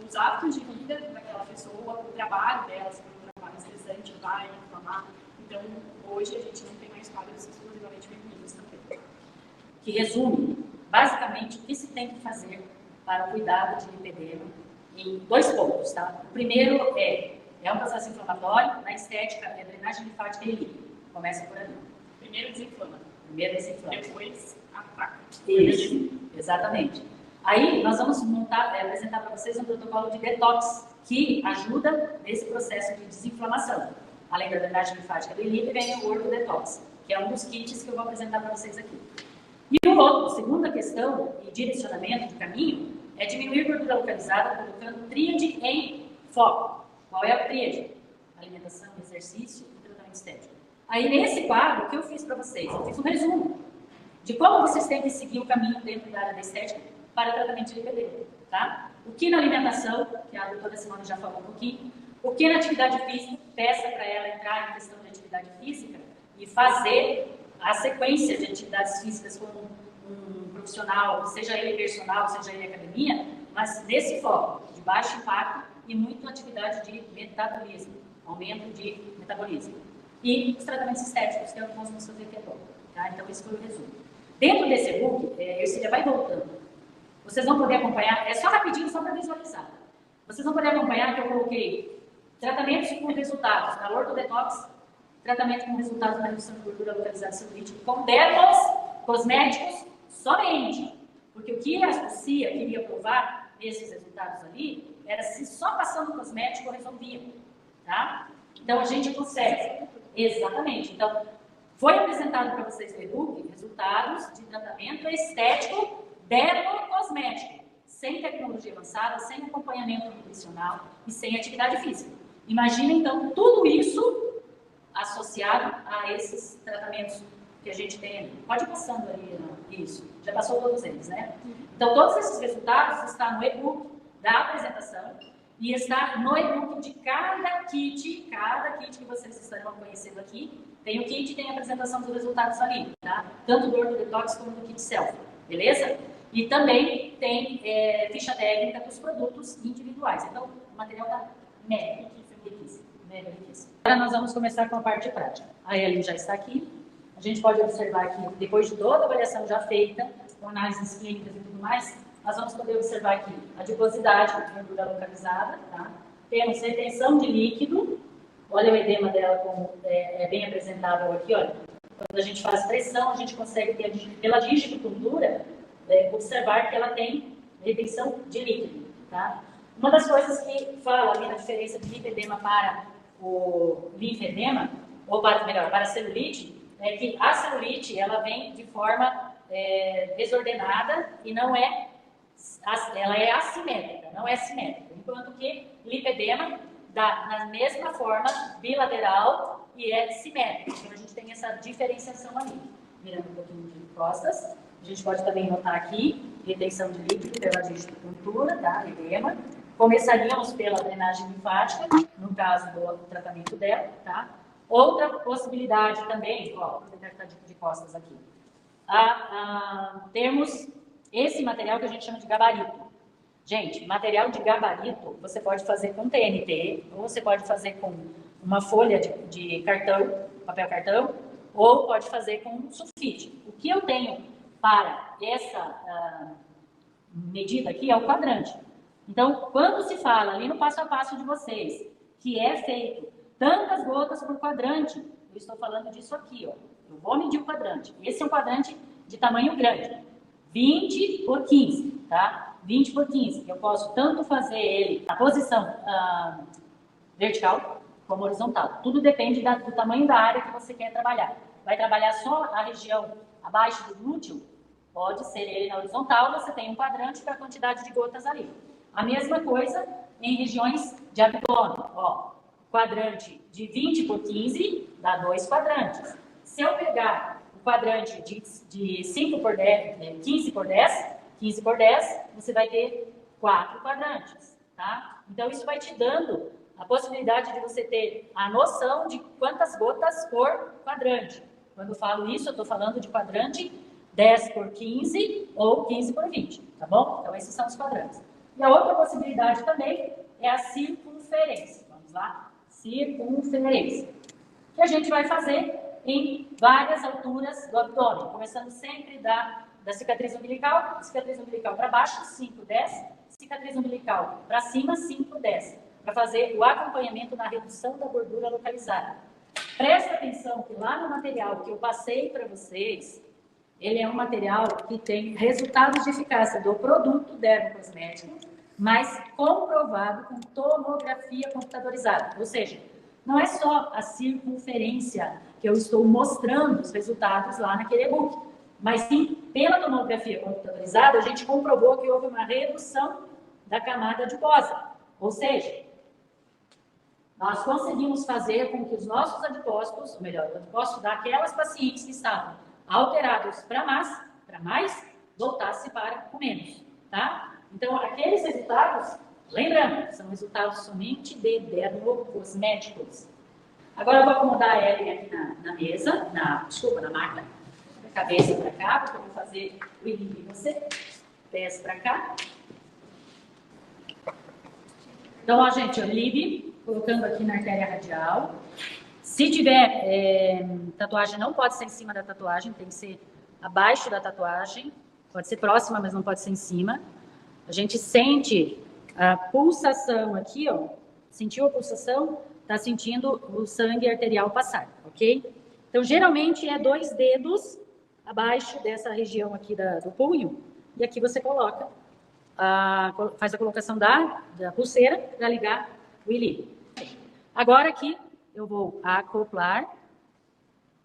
os hábitos de vida daquela pessoa, o trabalho dela, se for um trabalho estressante, vai inflamar. Então, hoje a gente não tem mais quadros exclusivamente femininos também. Que resume, basicamente, o que se tem que fazer para o cuidado de lipedema em 2 pontos, tá? O primeiro é um processo inflamatório, na estética é drenagem linfática e líquido. Começa por ali. Primeiro desinflama. Depois ataca. Isso, exatamente. Aí nós vamos apresentar para vocês um protocolo de detox que ajuda nesse processo de desinflamação. Além da drenagem linfática do líquido, vem o Orto Detox, que é um dos kits que eu vou apresentar para vocês aqui. E a segunda questão e direcionamento de caminho é diminuir gordura localizada colocando tríade em foco. Qual é a tríade? Alimentação, exercício e tratamento estético. Aí nesse quadro, o que eu fiz para vocês? Eu fiz um resumo de como vocês têm que seguir o caminho dentro da área da estética para tratamento de lipedema, tá? O que na alimentação, que a doutora Simone já falou um pouquinho, o que na atividade física, peça para ela entrar em questão de atividade física e fazer a sequência de atividades físicas com um profissional, seja ele personal, seja ele academia, mas nesse foco de baixo impacto e muito atividade de metabolismo, aumento de metabolismo. E os tratamentos estéticos, que é o que nós vamos fazer aqui agora, tá? Então, esse foi o resumo. Dentro desse e-book, Ercília vai voltando. Vocês vão poder acompanhar, é só rapidinho, só para visualizar. Vocês vão poder acompanhar que eu coloquei tratamentos com resultados na Orto Detox, tratamento com resultados na redução de gordura localizada celulite, com dermos cosméticos somente. Porque o que a CIA queria provar nesses resultados ali era se só passando cosmético resolvia. Tá? Então a gente consegue. Exatamente. Então, foi apresentado para vocês no e-book resultados de tratamento estético dermocosmético, sem tecnologia avançada, sem acompanhamento nutricional e sem atividade física. Imagina, então, tudo isso associado a esses tratamentos que a gente tem ali. Pode ir passando ali, isso. Já passou todos eles, né? Então, todos esses resultados estão no e-book da apresentação e está no e-book de cada kit que vocês estarão conhecendo aqui. Tem o kit e tem a apresentação dos resultados ali, tá? Tanto do Orto Detox como do Kit Self, beleza? E também tem ficha técnica dos produtos individuais. Então, o material está mega riquíssimo. Agora nós vamos começar com a parte prática. A Ellen já está aqui. A gente pode observar aqui, depois de toda a avaliação já feita, com análises clínicas e tudo mais, nós vamos poder observar aqui a adiposidade, a gordura localizada, tá? Temos retenção de líquido. Olha o edema dela como é bem apresentável aqui, olha. Quando a gente faz pressão, a gente consegue ter, pela digicultura, observar que ela tem retenção de líquido, tá? Uma das coisas que fala ali na diferença de linfedema para o linfedema, ou para a celulite, é que a celulite, ela vem de forma desordenada e ela é assimétrica, não é simétrica. Enquanto que linfedema dá na mesma forma, bilateral e é simétrico. Então a gente tem essa diferenciação ali. Virando um pouquinho de costas, a gente pode também notar aqui retenção de líquido pela digicultura, tá? Edema. Começaríamos pela drenagem linfática, no caso do tratamento dela, tá? Outra possibilidade também, ó, vou tentar estar de costas aqui. Temos esse material que a gente chama de gabarito. Gente, material de gabarito você pode fazer com TNT, ou você pode fazer com uma folha de cartão, papel cartão, ou pode fazer com sulfite. O que eu tenho para essa medida aqui é o quadrante. Então, quando se fala ali no passo a passo de vocês, que é feito tantas gotas por quadrante, eu estou falando disso aqui, ó. Eu vou medir o quadrante. Esse é um quadrante de tamanho grande, 20 por 15, tá? 20 por 15. Eu posso tanto fazer ele na posição vertical como horizontal. Tudo depende do tamanho da área que você quer trabalhar. Vai trabalhar só a região abaixo do glúteo? Pode ser ele na horizontal, você tem um quadrante para a quantidade de gotas ali. A mesma coisa em regiões de abdômen. Ó, quadrante de 20 por 15 dá 2 quadrantes. Se eu pegar o quadrante de 5 por 10, 15 por 10, 15 por 10, você vai ter 4 quadrantes, tá? Então, isso vai te dando a possibilidade de você ter a noção de quantas gotas por quadrante. Quando eu falo isso, eu estou falando de quadrante 10 por 15 ou 15 por 20, tá bom? Então, esses são os quadrantes. E a outra possibilidade também é a circunferência. Vamos lá? Circunferência. Que a gente vai fazer em várias alturas do abdômen, começando sempre da cicatriz umbilical para baixo, 5, 10, cicatriz umbilical para cima, 5, 10, para fazer o acompanhamento na redução da gordura localizada. Presta atenção que lá no material que eu passei para vocês, ele é um material que tem resultados de eficácia do produto dermocosmético, mas comprovado com tomografia computadorizada. Ou seja, não é só a circunferência que eu estou mostrando os resultados lá naquele e-book, mas sim, pela tomografia computadorizada, a gente comprovou que houve uma redução da camada adiposa. Ou seja, nós conseguimos fazer com que os nossos adipócitos, ou melhor, o adipócito daquelas pacientes que estavam alterados para mais, voltasse para o menos, tá? Então, aqueles resultados, lembrando, são resultados somente de dermocosméticos. Agora eu vou acomodar a Ellen aqui na mesa, na máquina, cabeça para cá, porque eu vou fazer o equilíbrio de você, pés para cá. Então, ó, gente, o equilíbrio, colocando aqui na artéria radial. Se tiver tatuagem, não pode ser em cima da tatuagem, tem que ser abaixo da tatuagem. Pode ser próxima, mas não pode ser em cima. A gente sente a pulsação aqui, ó. Sentiu a pulsação? Está sentindo o sangue arterial passar, ok? Então, geralmente é 2 dedos abaixo dessa região aqui do punho. E aqui você coloca, faz a colocação da pulseira para ligar o ilírio. Agora aqui eu vou acoplar,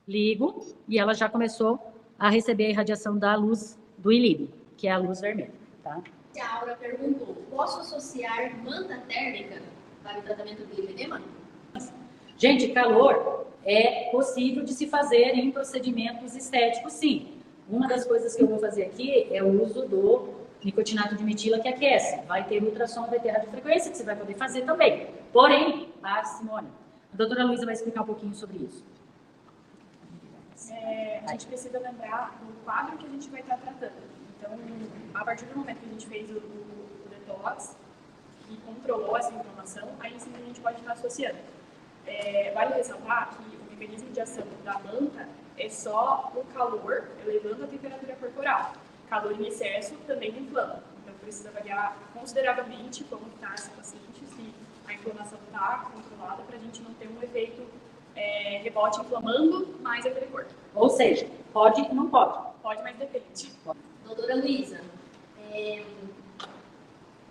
ligo, e ela já começou a receber a irradiação da luz do ilírio, que é a luz vermelha, tá? A Aura perguntou, posso associar manta térmica para o tratamento do lipedema? Gente, calor é possível de se fazer em procedimentos estéticos, sim. Uma das coisas que eu vou fazer aqui é o uso do nicotinato de metila que aquece. Vai ter ultrassom, vai ter radiofrequência, que você vai poder fazer também. Porém, Simone, a doutora Luísa vai explicar um pouquinho sobre isso. A gente precisa lembrar do quadro que a gente vai estar tratando. Então, a partir do momento que a gente fez o detox e controlou essa inflamação, aí sim a gente pode estar associando. Vale ressaltar que o mecanismo de ação da manta é só o calor elevando a temperatura corporal. Calor em excesso também inflama. Então, precisa variar consideravelmente como está esse paciente, se a inflamação está controlada, para a gente não ter um efeito rebote inflamando mais aquele corpo. Ou seja, pode e não pode. Pode, mas depende. Doutora Luísa,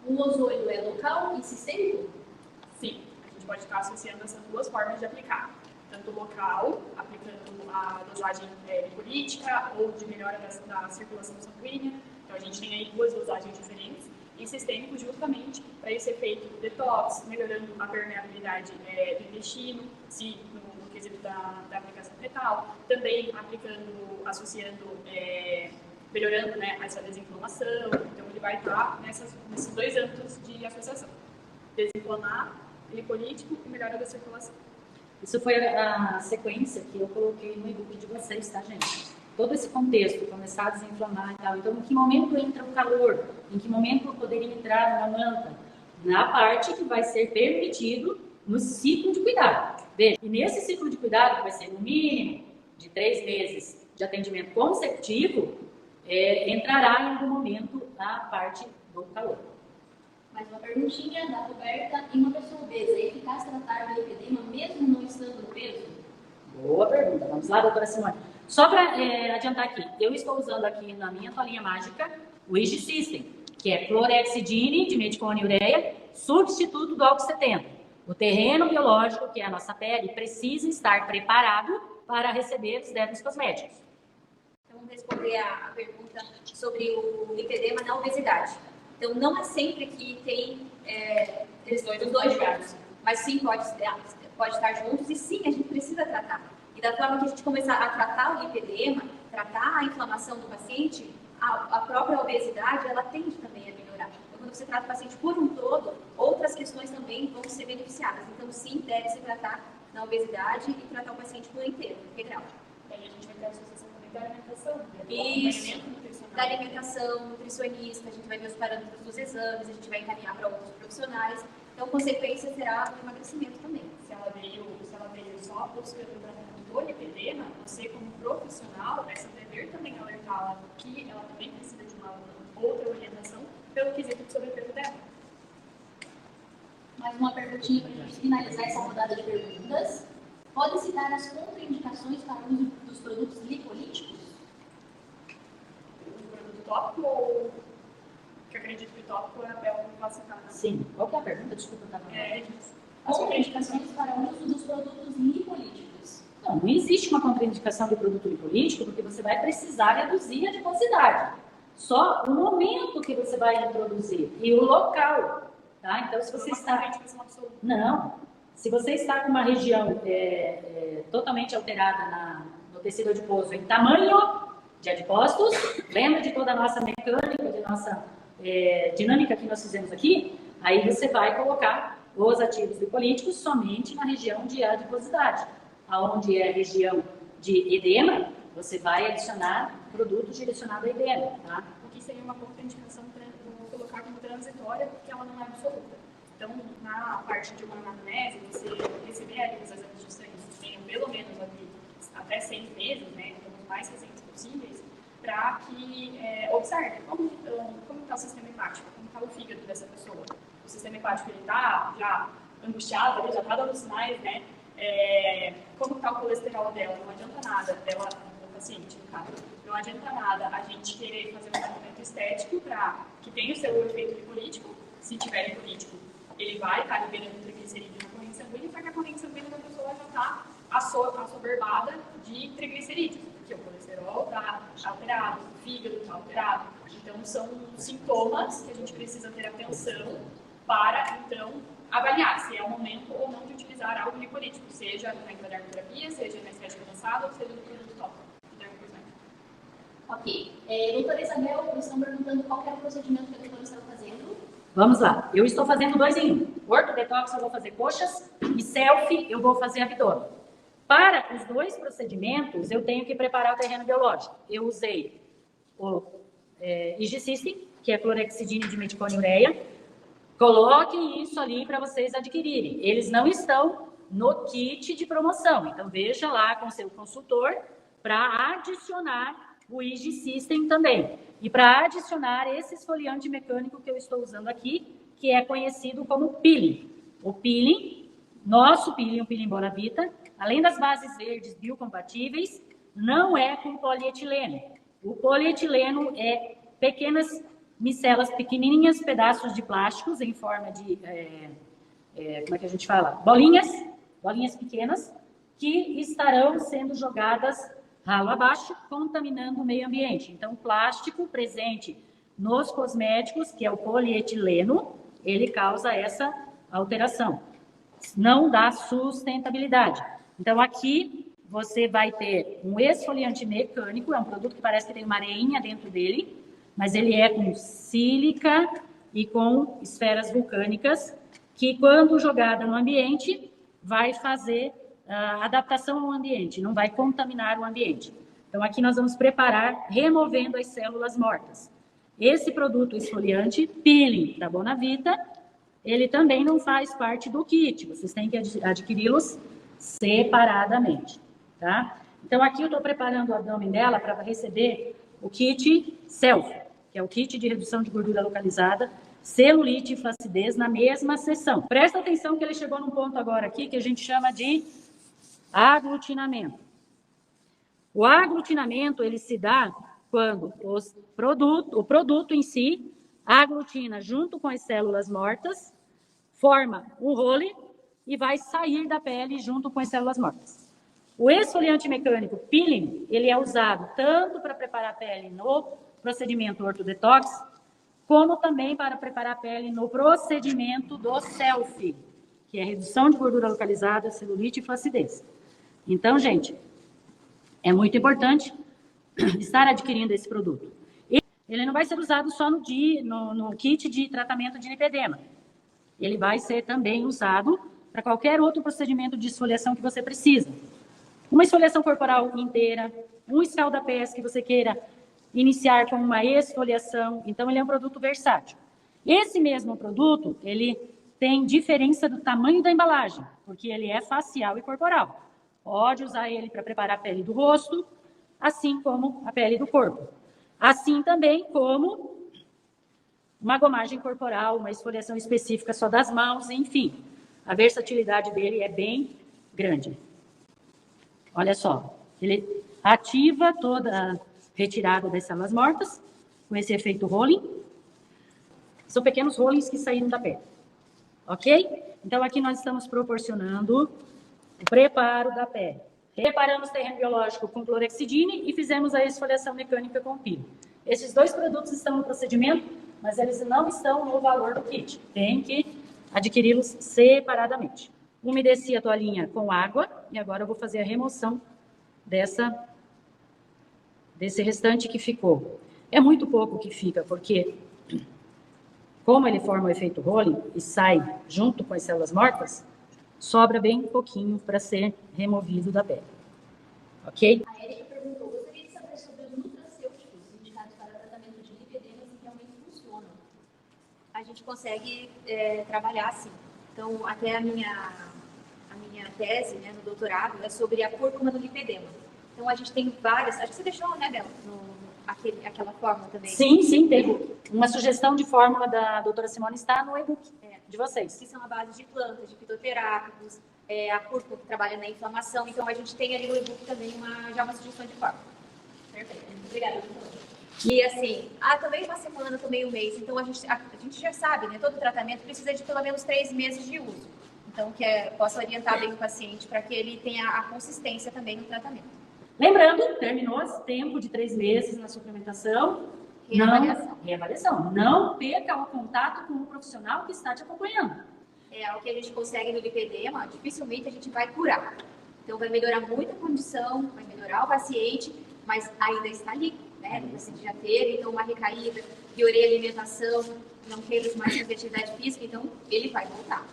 o ozônio é local e sistêmico? Sim, a gente pode estar associando essas duas formas de aplicar. Tanto local, aplicando a dosagem lipolítica ou de melhora da circulação sanguínea. Então, a gente tem aí duas dosagens diferentes. E sistêmico justamente para esse efeito detox, melhorando a permeabilidade do intestino, se no quesito da aplicação retal. Também aplicando, associando, melhorando, né, essa desinflamação. Então, ele vai estar nesses dois âmbitos de associação. Desinflamar, lipolítico e melhora da circulação. Isso foi a sequência que eu coloquei no e-book de vocês, tá, gente? Todo esse contexto, começar a desinflamar e tal. Então, em que momento entra o calor? Em que momento poderia entrar uma manta? Na parte que vai ser permitido no ciclo de cuidado. Veja, e nesse ciclo de cuidado, que vai ser no mínimo de 3 meses de atendimento consecutivo, entrará em algum momento a parte do calor. Mais uma perguntinha da Roberta. Em uma pessoa obesa, é eficaz tratar o lipedema mesmo não estando no peso? Boa pergunta. Vamos lá, doutora Simone. Só para adiantar aqui, eu estou usando aqui na minha toalhinha mágica o IG System, que é clorexidine de meticone ureia, substituto do álcool 70. O terreno biológico, que é a nossa pele, precisa estar preparado para receber os débitos cosméticos. Então, vamos responder a pergunta sobre o lipedema na obesidade. Então, não é sempre que tem os dois juntos, mas sim pode estar juntos e sim a gente precisa tratar. E da forma que a gente começar a tratar o lipedema, tratar a inflamação do paciente, a própria obesidade, ela tende também a melhorar. Então, quando você trata o paciente por um todo, outras questões também vão ser beneficiadas. Então, sim, deve se tratar na obesidade e tratar o paciente por inteiro, integral. Aí a gente vai ter a associação também da alimentação, Isso, acompanhamento nutricional. da alimentação, nutricionista, a gente vai ver os parâmetros dos exames, a gente vai encaminhar para outros profissionais. Então, consequência será o emagrecimento também. Se ela veio só buscando o tratamento do lipedema, você como profissional, é seu dever também alertá-la que ela também precisa de uma outra orientação pelo quesito de sobrepeso dela. Mais uma perguntinha para a gente finalizar essa rodada de perguntas. Pode citar as contraindicações para o uso dos produtos lipolíticos? O produto tópico ou... que eu acredito que o tópico é o classificado. Sim. Qual que é a pergunta? Desculpa, tá bom. As Contraindicações para o uso dos produtos lipolíticos. Não existe uma contraindicação de produto lipolítico, porque você vai precisar reduzir a adiposidade. Só o momento que você vai introduzir e o local, tá? Então, se você está... Não. Se você está com uma região totalmente alterada no tecido adiposo em tamanho de adipócitos, lembra de toda a nossa mecânica, de nossa dinâmica que nós fizemos aqui? Aí você vai colocar os ativos lipolíticos somente na região de adiposidade. Aonde é a região de edema, você vai adicionar produtos direcionados a edema, tá? O que seria uma contraindicação, vou colocar como transitória, porque ela não é absoluta. Então, na parte de uma anamnese, você receber ali os exames de sangue que tenham pelo menos ali até 6 meses, né, então os mais recentes possíveis, para que observe como está o sistema hepático, como está o fígado dessa pessoa. O sistema hepático está já angustiado, ele já está dando sinais, né? Como está o colesterol dela? Não adianta nada dela, do paciente, no caso, não adianta nada a gente querer fazer um tratamento estético para que tenha o seu efeito lipolítico. Se tiver lipolítico, ele vai estar liberando triglicerídeos na corrente sanguínea, só que a corrente sanguínea da pessoa já está assoberbada de triglicerídeos, porque o colesterol está alterado, o fígado está alterado. Então, são sintomas que a gente precisa ter atenção para, então, avaliar se é o momento ou não de utilizar algo lipolítico, seja na endodermoterapia, seja na estética avançada, ou seja no produto tópico. Ok. Doutora Isabel, estão perguntando qual era o procedimento que a doutora estava fazendo. Vamos lá. Eu estou fazendo 2 em 1. Ortodetox eu vou fazer coxas e selfie eu vou fazer abdômen. Para os 2 procedimentos, eu tenho que preparar o terreno biológico. Eu usei o IG System, que é clorexidina de metilconiureia. Coloquem isso ali para vocês adquirirem. Eles não estão no kit de promoção, então veja lá com o seu consultor para adicionar o IG System também. E para adicionar esse esfoliante mecânico que eu estou usando aqui, que é conhecido como peeling. O peeling, nosso peeling, o peeling Bonavita, além das bases verdes biocompatíveis, não é com polietileno. O polietileno é pequenas micelas, pequenininhas pedaços de plásticos em forma de, como é que a gente fala? Bolinhas pequenas, que estarão sendo jogadas ralo abaixo, contaminando o meio ambiente. Então, o plástico presente nos cosméticos, que é o polietileno, ele causa essa alteração. Não dá sustentabilidade. Então, aqui você vai ter um esfoliante mecânico, é um produto que parece que tem uma areinha dentro dele, mas ele é com sílica e com esferas vulcânicas, que quando jogada no ambiente, vai fazer a adaptação ao ambiente, não vai contaminar o ambiente. Então, aqui nós vamos preparar removendo as células mortas. Esse produto esfoliante, peeling da Bonavita, ele também não faz parte do kit, vocês têm que adquiri-los separadamente, tá? Então, aqui eu estou preparando o abdômen dela para receber o kit Self, que é o kit de redução de gordura localizada, celulite e flacidez na mesma sessão. Presta atenção que ele chegou num ponto agora aqui que a gente chama de aglutinamento. O aglutinamento, ele se dá quando o produto em si aglutina junto com as células mortas, forma um role e vai sair da pele junto com as células mortas. O esfoliante mecânico peeling, ele é usado tanto para preparar a pele no procedimento ortodetox, como também para preparar a pele no procedimento do selfie, que é redução de gordura localizada, celulite e flacidez. Então, gente, é muito importante estar adquirindo esse produto. Ele não vai ser usado só no kit de tratamento de lipedema. Ele vai ser também usado para qualquer outro procedimento de esfoliação que você precisa. Uma esfoliação corporal inteira, um escalda-pés que você queira iniciar com uma esfoliação. Então, ele é um produto versátil. Esse mesmo produto, ele tem diferença do tamanho da embalagem, porque ele é facial e corporal. Pode usar ele para preparar a pele do rosto, assim como a pele do corpo. Assim também como uma gomagem corporal, uma esfoliação específica só das mãos, enfim. A versatilidade dele é bem grande. Olha só, ele ativa toda a retirada das células mortas, com esse efeito rolling. São pequenos rollings que saíram da pele. Ok? Então, aqui nós estamos proporcionando o preparo da pele. Preparamos o terreno biológico com clorexidine e fizemos a esfoliação mecânica com peeling. Esses dois produtos estão no procedimento, mas eles não estão no valor do kit. Tem que adquiri-los separadamente. Umedeci a toalhinha com água e agora eu vou fazer a remoção desse restante que ficou. É muito pouco que fica, porque como ele forma o efeito rolling e sai junto com as células mortas, sobra bem pouquinho para ser removido da pele. Ok? A Erika perguntou, gostaria de saber sobre os nutracêuticos indicados para tratamento de lipedema que realmente funcionam. A gente consegue trabalhar assim. Então, até a minha tese, né, no doutorado, é sobre a cúrcuma do lipedema. Então, a gente tem várias... Acho que você deixou, né, Bela, aquela fórmula também. Sim, teve. Uma sugestão de fórmula da doutora Simone está no e-book de vocês. Que são a base de plantas, de fitoterápicos, a cúrcuma que trabalha na inflamação. Então, a gente tem ali no e-book também já uma sugestão de fórmula. Perfeito. Obrigada. E assim, também uma semana, também um mês. Então, a gente já sabe, né? Todo tratamento precisa de pelo menos 3 meses de uso. Então, possa orientar bem o paciente para que ele tenha a consistência também no tratamento. Lembrando, terminou esse tempo de 3 meses na suplementação. Reavaliação. Não perca o contato com o profissional que está te acompanhando. O que a gente consegue no lipedema, dificilmente a gente vai curar. Então, vai melhorar muito a condição, vai melhorar o paciente, mas ainda está ali, né? O paciente já teve, então, uma recaída, piorei a alimentação, não teve mais atividade física, então, ele vai voltar.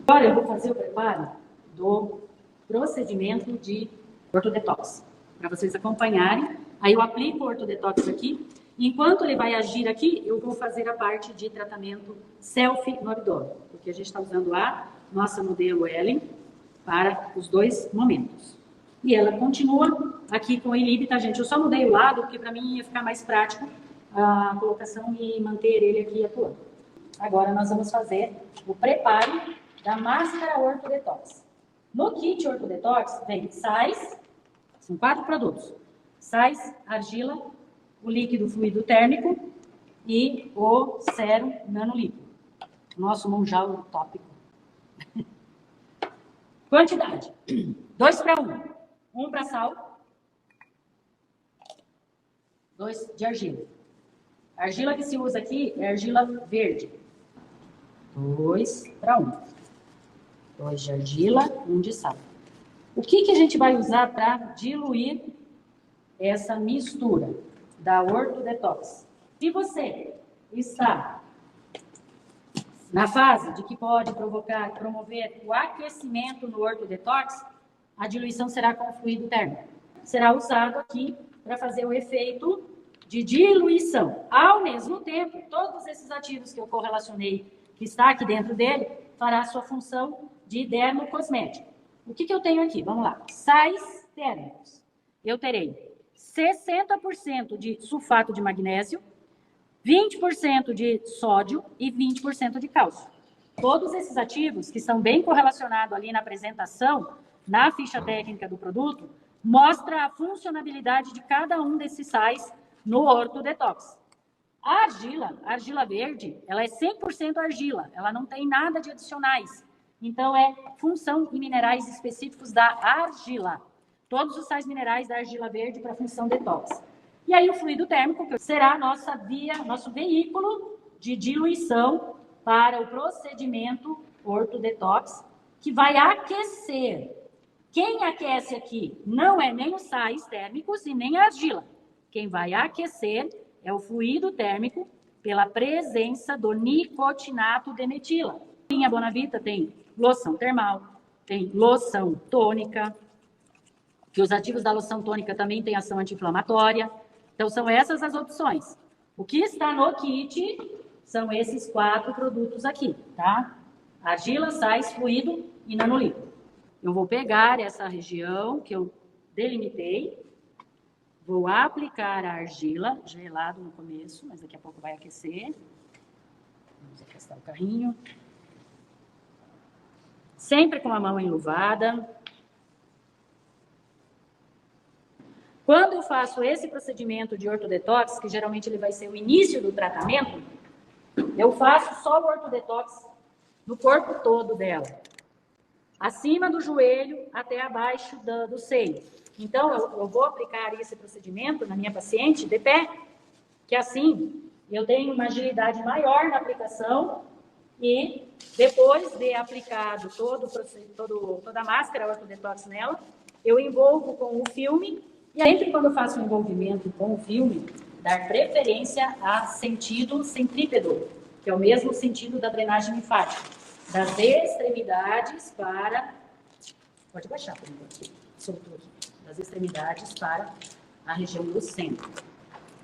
Agora eu vou fazer o preparo do procedimento de ortodetox, para vocês acompanharem. Aí eu aplico o ortodetox aqui Enquanto ele vai agir aqui, eu vou fazer a parte de tratamento selfie no abdômen, porque a gente está usando a nossa modelo Ellen para os dois momentos. E ela continua aqui com o Inib, tá, gente? Eu só mudei o lado, porque para mim ia ficar mais prático a colocação e manter ele aqui atuando. Agora nós vamos fazer o preparo da máscara Ortodetox. No kit Ortodetox vem sais, são 4 produtos: sais, argila, o líquido fluido térmico e o sérum nanolíquido. Nosso monjal tópico. Quantidade: 2 para 1. 1 para sal, 2 de argila. A argila que se usa aqui é argila verde. 2 para 1. 2 de argila, 1 de sal. O que a gente vai usar para diluir essa mistura da Ortodetox? Se você está na fase de que pode promover o aquecimento no Ortodetox, a diluição será com fluido térmico. Será usado aqui para fazer o efeito de diluição. Ao mesmo tempo, todos esses ativos que eu correlacionei, que está aqui dentro dele, fará a sua função de dermocosmético. O que eu tenho aqui? Vamos lá. Sais térmicos. Eu terei 60% de sulfato de magnésio, 20% de sódio e 20% de cálcio. Todos esses ativos, que são bem correlacionados ali na apresentação, na ficha técnica do produto, mostra a funcionalidade de cada um desses sais no Ortodetox. A argila verde, ela é 100% argila, ela não tem nada de adicionais. Então, é função e minerais específicos da argila. Todos os sais minerais da argila verde para função detox. E aí o fluido térmico, que será a nossa via, nosso veículo de diluição para o procedimento Ortodetox, que vai aquecer. Quem aquece aqui não é nem os sais térmicos e nem a argila. Quem vai aquecer é o fluido térmico pela presença do nicotinato de metila. A linha Bonavita tem loção termal, tem loção tônica, que os ativos da loção tônica também têm ação anti-inflamatória. Então, são essas as opções. O que está no kit são esses 4 produtos aqui, tá? Argila, sais, fluido e nanolíquido. Eu vou pegar essa região que eu delimitei, vou aplicar a argila, gelado no começo, mas daqui a pouco vai aquecer. Vamos afastar o carrinho. Sempre com a mão enluvada. Quando eu faço esse procedimento de Ortodetox, que geralmente ele vai ser o início do tratamento, eu faço só o Ortodetox no corpo todo dela. Acima do joelho até abaixo do seio. Então, eu vou aplicar esse procedimento na minha paciente de pé, que assim eu tenho uma agilidade maior na aplicação e depois de aplicado toda a máscara Ortodetox nela, eu envolvo com o filme. E sempre quando eu faço um envolvimento com o filme, dar preferência a sentido centrípedo, que é o mesmo sentido da drenagem linfática, das extremidades para... Pode baixar por enquanto, soltou aqui. Das extremidades para a região do centro.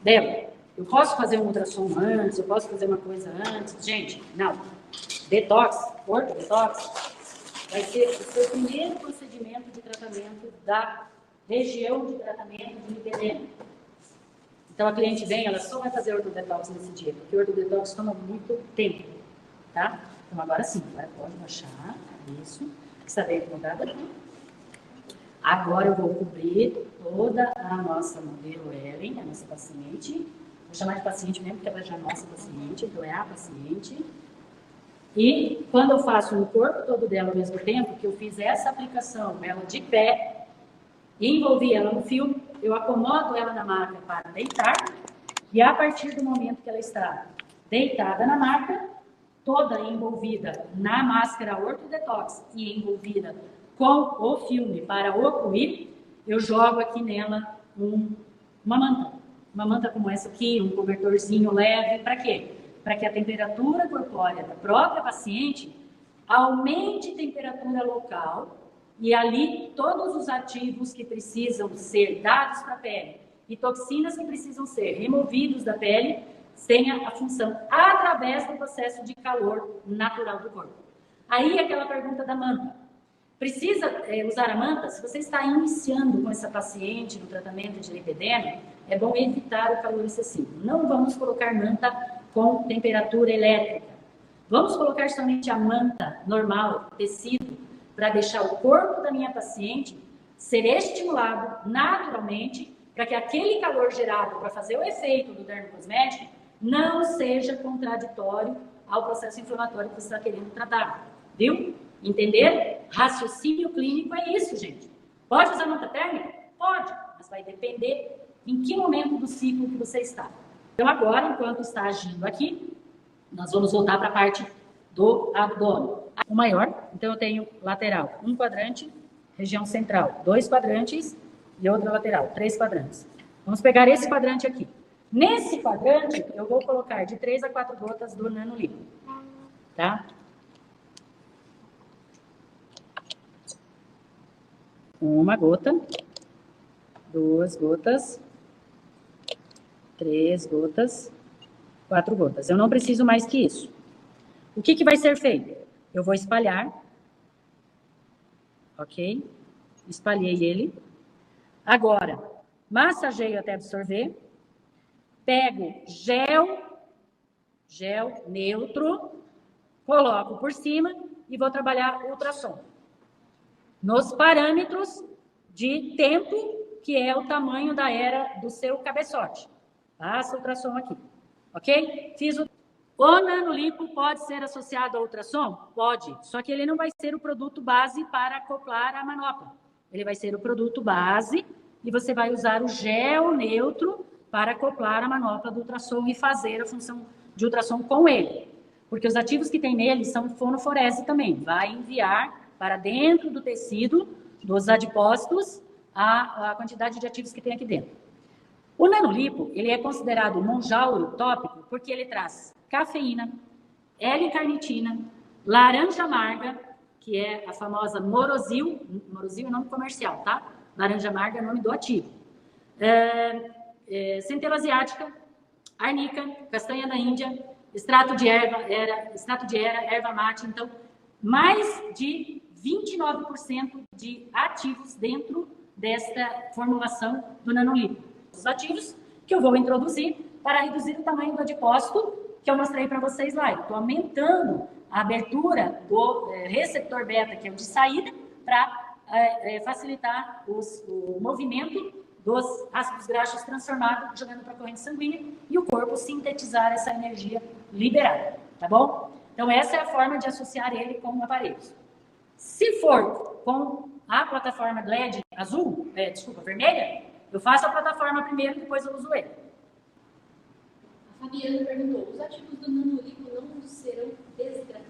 Débora, eu posso fazer um ultrassom antes, eu posso fazer uma coisa antes? Gente, não. Detox, Ortodetox, vai ser o seu primeiro procedimento de tratamento da região de tratamento de lipedema. Então, a cliente vem, ela só vai fazer Ortodetox nesse dia, porque o Ortodetox toma muito tempo, tá? Então, agora sim, pode baixar, isso. Está bem acomodada aqui. Agora eu vou cobrir toda a nossa modelo Ellen, a nossa paciente. Vou chamar de paciente mesmo, porque ela já é nossa paciente, então é a paciente. E quando eu faço no corpo todo dela ao mesmo tempo, que eu fiz essa aplicação, ela de pé, e envolvi ela no filme, eu acomodo ela na maca para deitar, e a partir do momento que ela está deitada na maca, toda envolvida na máscara Ortodetox e envolvida com o filme para ocluir, eu jogo aqui nela uma manta. Uma manta como essa aqui, um cobertorzinho leve, para quê? Para que a temperatura corpórea da própria paciente aumente a temperatura local e ali todos os ativos que precisam ser dados para a pele e toxinas que precisam ser removidos da pele tenha a função através do processo de calor natural do corpo. Aí aquela pergunta da manta. Precisa usar a manta? Se você está iniciando com essa paciente no tratamento de lipedema, é bom evitar o calor excessivo. Não vamos colocar manta com temperatura elétrica. Vamos colocar somente a manta normal, tecido, para deixar o corpo da minha paciente ser estimulado naturalmente, para que aquele calor gerado para fazer o efeito do dermocosmético não seja contraditório ao processo inflamatório que você está querendo tratar. Viu? Entender? Raciocínio clínico é isso, gente. Pode usar manta térmica? Pode, mas vai depender em que momento do ciclo que você está. Então agora, enquanto está agindo aqui, nós vamos voltar para a parte do abdômen. O maior, então eu tenho lateral, um quadrante, região central, 2 quadrantes e outra lateral, 3 quadrantes. Vamos pegar esse quadrante aqui. Nesse quadrante, eu vou colocar de 3 a 4 gotas do nanolipo, tá? Uma gota, 2 gotas, 3 gotas, 4 gotas. Eu não preciso mais que isso. O que vai ser feito? Eu vou espalhar, ok? Espalhei ele. Agora, massageio até absorver. Pego gel neutro, coloco por cima e vou trabalhar ultrassom. Nos parâmetros de tempo, que é o tamanho da era do seu cabeçote. Passa o ultrassom aqui, ok? Fiz o nanolipo pode ser associado ao ultrassom? Pode, só que ele não vai ser o produto base para acoplar a manopla. Ele vai ser o produto base e você vai usar o gel neutro para acoplar a manopla do ultrassom e fazer a função de ultrassom com ele. Porque os ativos que tem nele são fonoforese também. Vai enviar para dentro do tecido, dos adipócitos, a quantidade de ativos que tem aqui dentro. O nanolipo, ele é considerado monjauro tópico porque ele traz cafeína, L-carnitina, laranja amarga, que é a famosa Morosil é o nome comercial, tá? Laranja amarga é o nome do ativo. Centela asiática, arnica, castanha da Índia, extrato de erva, erva mate. Então, mais de 29% de ativos dentro desta formulação do nanolipo. Os ativos que eu vou introduzir para reduzir o tamanho do adipócito que eu mostrei para vocês lá. Eu estou aumentando a abertura do receptor beta, que é o de saída, para facilitar o movimento dos ácidos graxos transformados, jogando para a corrente sanguínea e o corpo sintetizar essa energia liberada, tá bom? Então, essa é a forma de associar ele com aparelhos. Se for com a plataforma LED azul, vermelha, eu faço a plataforma primeiro, depois eu uso ele. A Fabiana perguntou, os ativos do nanolipo não serão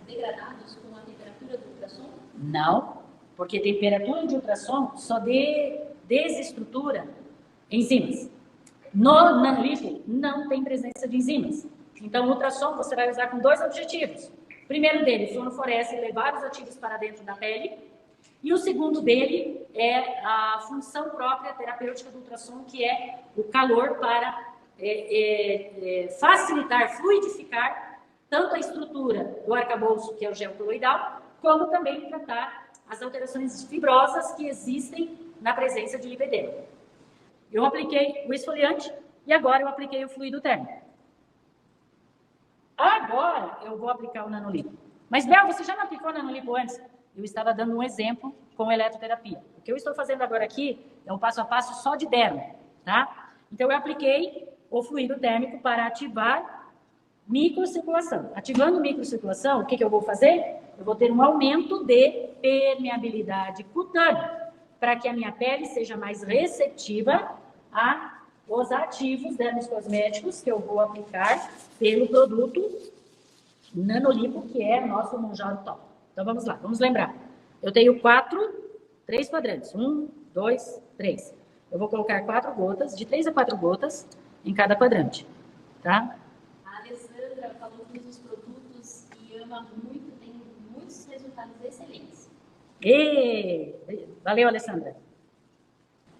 degradados com a temperatura do ultrassom? Não, porque temperatura de ultrassom só desestrutura enzimas. No nanolipo não tem presença de enzimas. Então, o ultrassom você vai usar com 2 objetivos. O primeiro dele, fonoforese, levar os ativos para dentro da pele. E o segundo dele é a função própria terapêutica do ultrassom, que é o calor para facilitar, fluidificar tanto a estrutura do arcabouço, que é o gel coloidal, como também tratar as alterações fibrosas que existem na presença de lipedema. Eu apliquei o esfoliante e agora eu apliquei o fluido térmico. Agora eu vou aplicar o nanolipo. Mas, Bel, você já não aplicou o nanolipo antes? Eu estava dando um exemplo com eletroterapia. O que eu estou fazendo agora aqui é um passo a passo só de dermo, tá? Então, eu apliquei o fluido térmico para ativar microcirculação. Ativando microcirculação, o que eu vou fazer? Eu vou ter um aumento de permeabilidade cutânea, para que a minha pele seja mais receptiva aos ativos dermocosméticos que eu vou aplicar pelo produto nanolipo, que é nosso monjauro top. Então, vamos lá, vamos lembrar. Eu tenho 3 quadrantes. 1, 2, 3. Eu vou colocar 4 gotas, de 3 a 4 gotas em cada quadrante, tá? A Alessandra falou que usa os produtos e ama muito, tem muitos resultados excelentes. Valeu, Alessandra.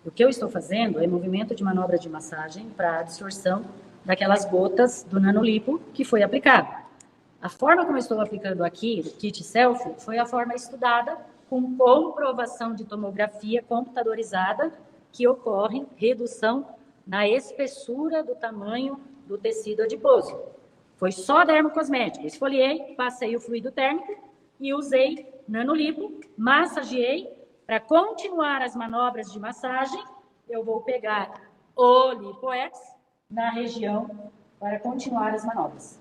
O que eu estou fazendo é movimento de manobra de massagem para a absorção daquelas gotas do nanolipo que foi aplicado. A forma como eu estou aplicando aqui, o kit selfie, foi a forma estudada com comprovação de tomografia computadorizada que ocorre redução na espessura do tamanho do tecido adiposo. Foi só dermocosmético. Esfoliei, passei o fluido térmico e usei nanolipo, massageei. Para continuar as manobras de massagem, eu vou pegar o LipoX na região para continuar as manobras.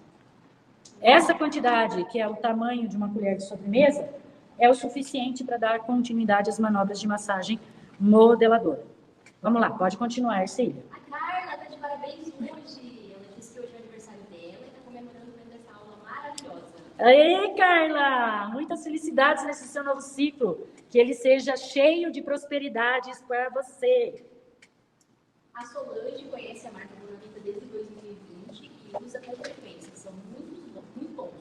Essa quantidade, que é o tamanho de uma colher de sobremesa, é o suficiente para dar continuidade às manobras de massagem modeladora. Vamos lá, pode continuar, Ercília. A Carla está de parabéns hoje. Ela disse que hoje é o aniversário dela e está comemorando vendo essa aula maravilhosa. Aê, Carla! Muitas felicidades nesse seu novo ciclo. Que ele seja cheio de prosperidades para você. A Solange conhece a marca Bonavita desde 2020 e usa com frequência. São muito bons.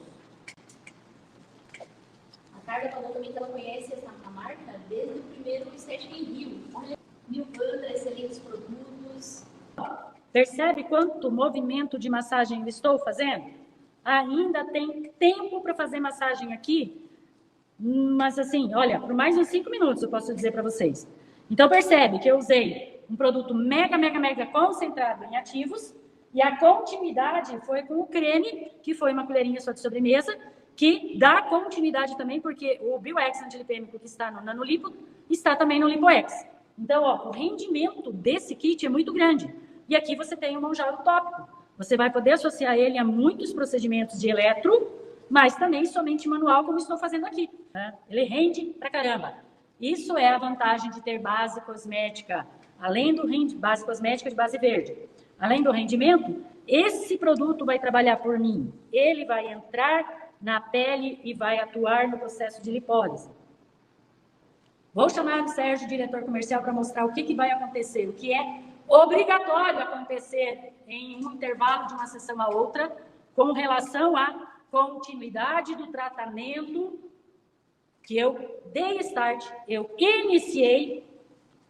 A Carla falou também que ela conhece a marca desde o primeiro set em Rio. Olha, Nilvandra, excelentes produtos. Percebe quanto movimento de massagem eu estou fazendo? Ainda tem tempo para fazer massagem aqui, mas assim, olha, por mais uns 5 minutos eu posso dizer para vocês. Então percebe que eu usei um produto mega concentrado em ativos e a continuidade foi com o creme, que foi uma colherinha só de sobremesa, que dá continuidade também, porque o BioX antilipêmico que está no nanolipo está também no LipoX. Então, ó, o rendimento desse kit é muito grande. E aqui você tem um manjaro tópico. Você vai poder associar ele a muitos procedimentos de eletro, mas também somente manual, como estou fazendo aqui. Né? Ele rende pra caramba. Isso é a vantagem de ter base cosmética. Além do base cosmética de base verde. Além do rendimento, esse produto vai trabalhar por mim. Ele vai entrar na pele e vai atuar no processo de lipólise. Vou chamar o Sérgio, diretor comercial, para mostrar o que vai acontecer, o que é obrigatório acontecer em um intervalo de uma sessão a outra, com relação à continuidade do tratamento que eu dei start, eu iniciei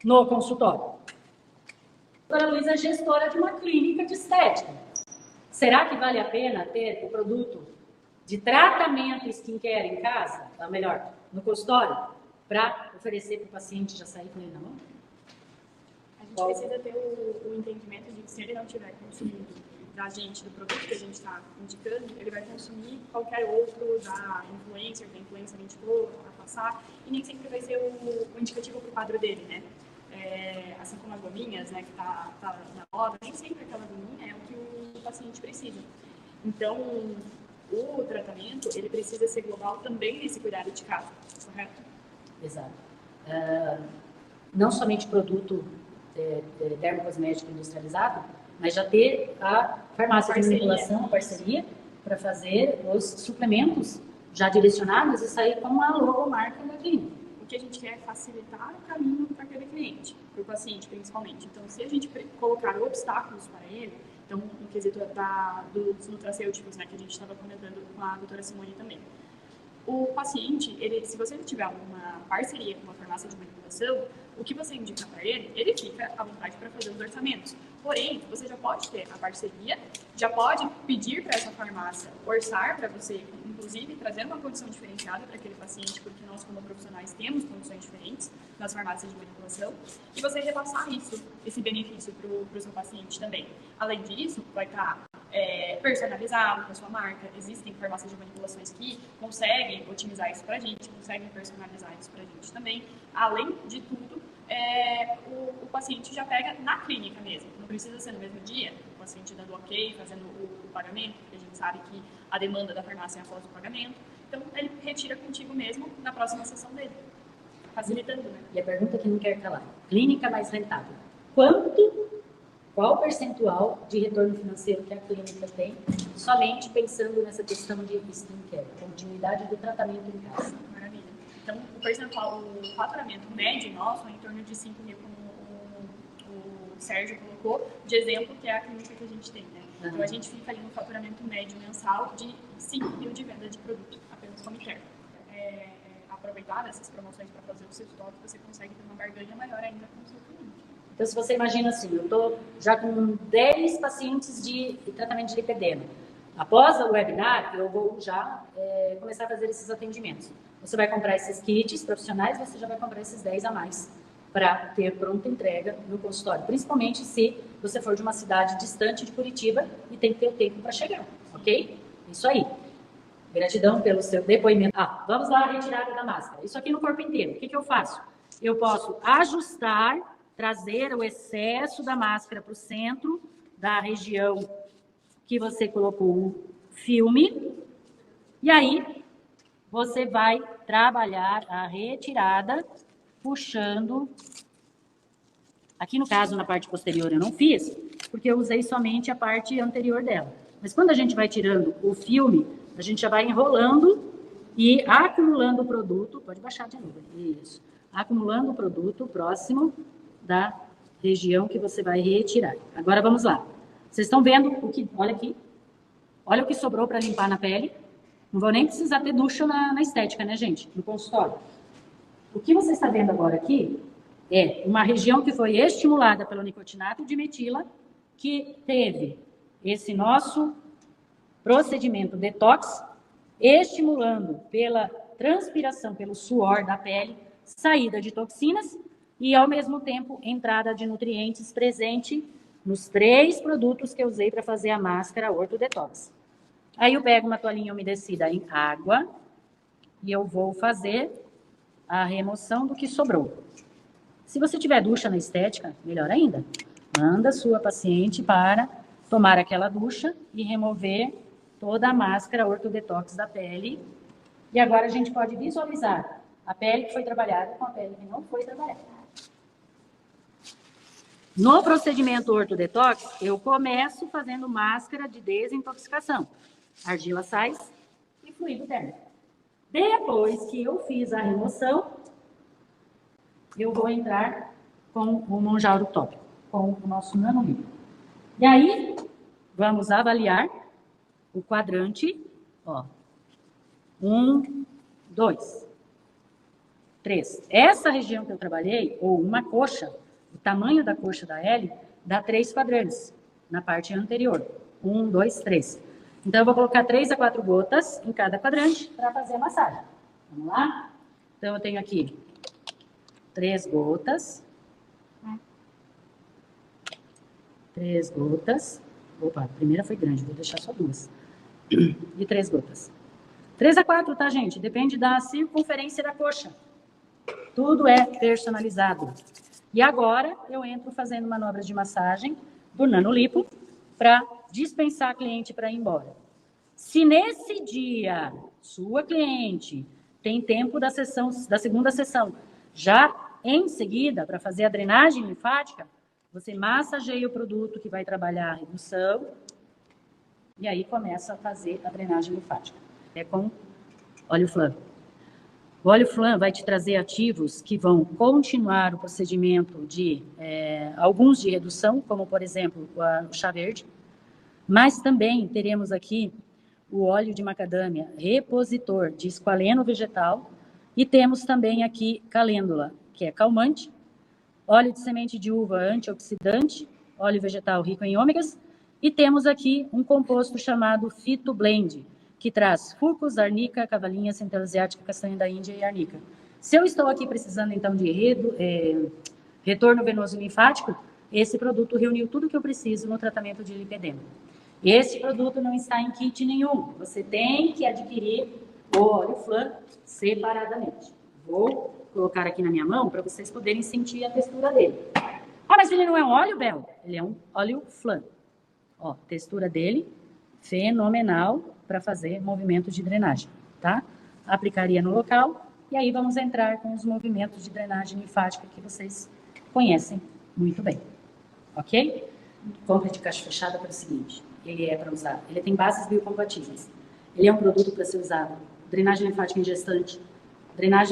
no consultório. A doutora Luísa é gestora de uma clínica de estética. Será que vale a pena ter o produto de tratamento skincare em casa, ou melhor, no consultório, para oferecer para o paciente já sair com ele na mão? A gente precisa ter o entendimento de que se ele não tiver consumido da gente, do produto que a gente está indicando, ele vai consumir qualquer outro da influencer indicou para passar, e nem sempre vai ser o indicativo para o quadro dele, né? Assim como as gominhas, né, que tá na moda, nem sempre aquela gominha é o que o paciente precisa. Então, o tratamento, ele precisa ser global também nesse cuidado de casa, correto? Exato. Não somente produto dermocosmético industrializado, mas já ter a farmácia de manipulação, a parceria, para fazer os suplementos já direcionados e sair com a logomarca da clínica. O que a gente quer é facilitar o caminho para aquele cliente, para o paciente principalmente. Então, se a gente colocar obstáculos para ele, então, no quesito dos nutracêuticos, né, que a gente estava comentando com a doutora Simone também. O paciente, se você tiver uma parceria com uma farmácia de manipulação, o que você indica para ele, ele fica à vontade para fazer os orçamentos. Porém, você já pode ter a parceria, já pode pedir para essa farmácia orçar para você, inclusive trazendo uma condição diferenciada para aquele paciente, porque nós, como profissionais, temos condições diferentes nas farmácias de manipulação, e você repassar esse benefício para o seu paciente também. Além disso, vai estar personalizado para a sua marca. Existem farmácias de manipulações que conseguem otimizar isso para a gente, conseguem personalizar isso para a gente também. Além de tudo, o paciente já pega na clínica mesmo. Não precisa ser no mesmo dia, o paciente dando ok, fazendo o pagamento, porque a gente sabe que a demanda da farmácia é após o pagamento. Então, ele retira contigo mesmo na próxima sessão dele, facilitando, né? E a pergunta que não quer calar: clínica mais rentável. Qual percentual de retorno financeiro que a clínica tem, somente pensando nessa questão de skincare, continuidade do tratamento em casa? Maravilha. Então, o percentual, o faturamento médio nosso é em torno de 5 mil, como o Sérgio colocou, de exemplo, que é a clínica que a gente tem, né? Uhum. Então, a gente fica ali no faturamento médio mensal de 5 mil de venda de produto, apenas home care. Aproveitar essas promoções para fazer o seu estoque, você consegue ter uma barganha maior ainda com o seu cliente. Então, se você imagina assim, eu estou já com 10 pacientes de tratamento de lipedema. Após o webinar, eu vou já começar a fazer esses atendimentos. Você vai comprar esses kits profissionais, você já vai comprar esses 10 a mais para ter pronta entrega no consultório. Principalmente se você for de uma cidade distante de Curitiba e tem que ter o tempo para chegar, ok? Isso aí. Gratidão pelo seu depoimento. Vamos lá, a retirada da máscara. Isso aqui no corpo inteiro. O que eu faço? Eu posso ajustar, trazer o excesso da máscara para o centro da região que você colocou o filme. E aí, você vai trabalhar a retirada, puxando. Aqui no caso, na parte posterior eu não fiz, porque eu usei somente a parte anterior dela. Mas quando a gente vai tirando o filme, a gente já vai enrolando e acumulando o produto. Pode baixar de novo. Isso. Acumulando o produto próximo da região que você vai retirar. Agora vamos lá. Vocês estão vendo o que... Olha aqui. Olha o que sobrou para limpar na pele. Não vou nem precisar ter ducha na estética, né, gente? No consultório. O que você está vendo agora aqui é uma região que foi estimulada pelo nicotinato de metila, que teve esse nosso procedimento detox, estimulando pela transpiração, pelo suor da pele, saída de toxinas e, ao mesmo tempo, entrada de nutrientes presente nos 3 produtos que eu usei para fazer a máscara Ortho Detox. Aí eu pego uma toalhinha umedecida em água e eu vou fazer a remoção do que sobrou. Se você tiver ducha na estética, melhor ainda. Manda a sua paciente para tomar aquela ducha e remover toda a máscara Ortho Detox da pele. E agora a gente pode visualizar a pele que foi trabalhada com a pele que não foi trabalhada. No procedimento Ortho Detox, eu começo fazendo máscara de desintoxicação. Argila sais e fluido térmico. Depois que eu fiz a remoção, eu vou entrar com o Monjauro tópico, com o nosso nanolíquido. E aí, vamos avaliar o quadrante, ó. 1, 2, 3. Essa região que eu trabalhei, ou uma coxa, o tamanho da coxa da L, dá 3 quadrantes na parte anterior. 1, 2, 3. Então, eu vou colocar 3 a 4 gotas em cada quadrante para fazer a massagem. Vamos lá? Então, eu tenho aqui 3 gotas. 3 gotas. Opa, a primeira foi grande, vou deixar só 2. E 3 gotas. 3 a 4, tá, gente? Depende da circunferência da coxa. Tudo é personalizado. E agora, eu entro fazendo manobras de massagem do nanolipo para dispensar a cliente para ir embora. Se nesse dia, sua cliente tem tempo da segunda sessão, já em seguida, para fazer a drenagem linfática, você massageia o produto que vai trabalhar a redução e aí começa a fazer a drenagem linfática. É com óleo flan. O óleo flan vai te trazer ativos que vão continuar o procedimento de alguns de redução, como, por exemplo, o chá verde, mas também teremos aqui o óleo de macadâmia, repositor de esqualeno vegetal, e temos também aqui calêndula, que é calmante, óleo de semente de uva antioxidante, óleo vegetal rico em ômegas, e temos aqui um composto chamado Phyto Blend, que traz fucus, arnica, cavalinha, centela asiática, castanha da Índia e arnica. Se eu estou aqui precisando, então, de retorno venoso linfático, esse produto reuniu tudo que eu preciso no tratamento de lipedema. Esse produto não está em kit nenhum. Você tem que adquirir o óleo flan separadamente. Vou colocar aqui na minha mão para vocês poderem sentir a textura dele. Ah, mas ele não é um óleo, Bel? Ele é um óleo flan. Ó, textura dele, fenomenal para fazer movimentos de drenagem, tá? Aplicaria no local e aí vamos entrar com os movimentos de drenagem linfática que vocês conhecem muito bem, ok? Compra de caixa fechada para o seguinte, ele é para usar, ele tem bases biocompatíveis, ele é um produto para ser usado, drenagem linfática em gestante,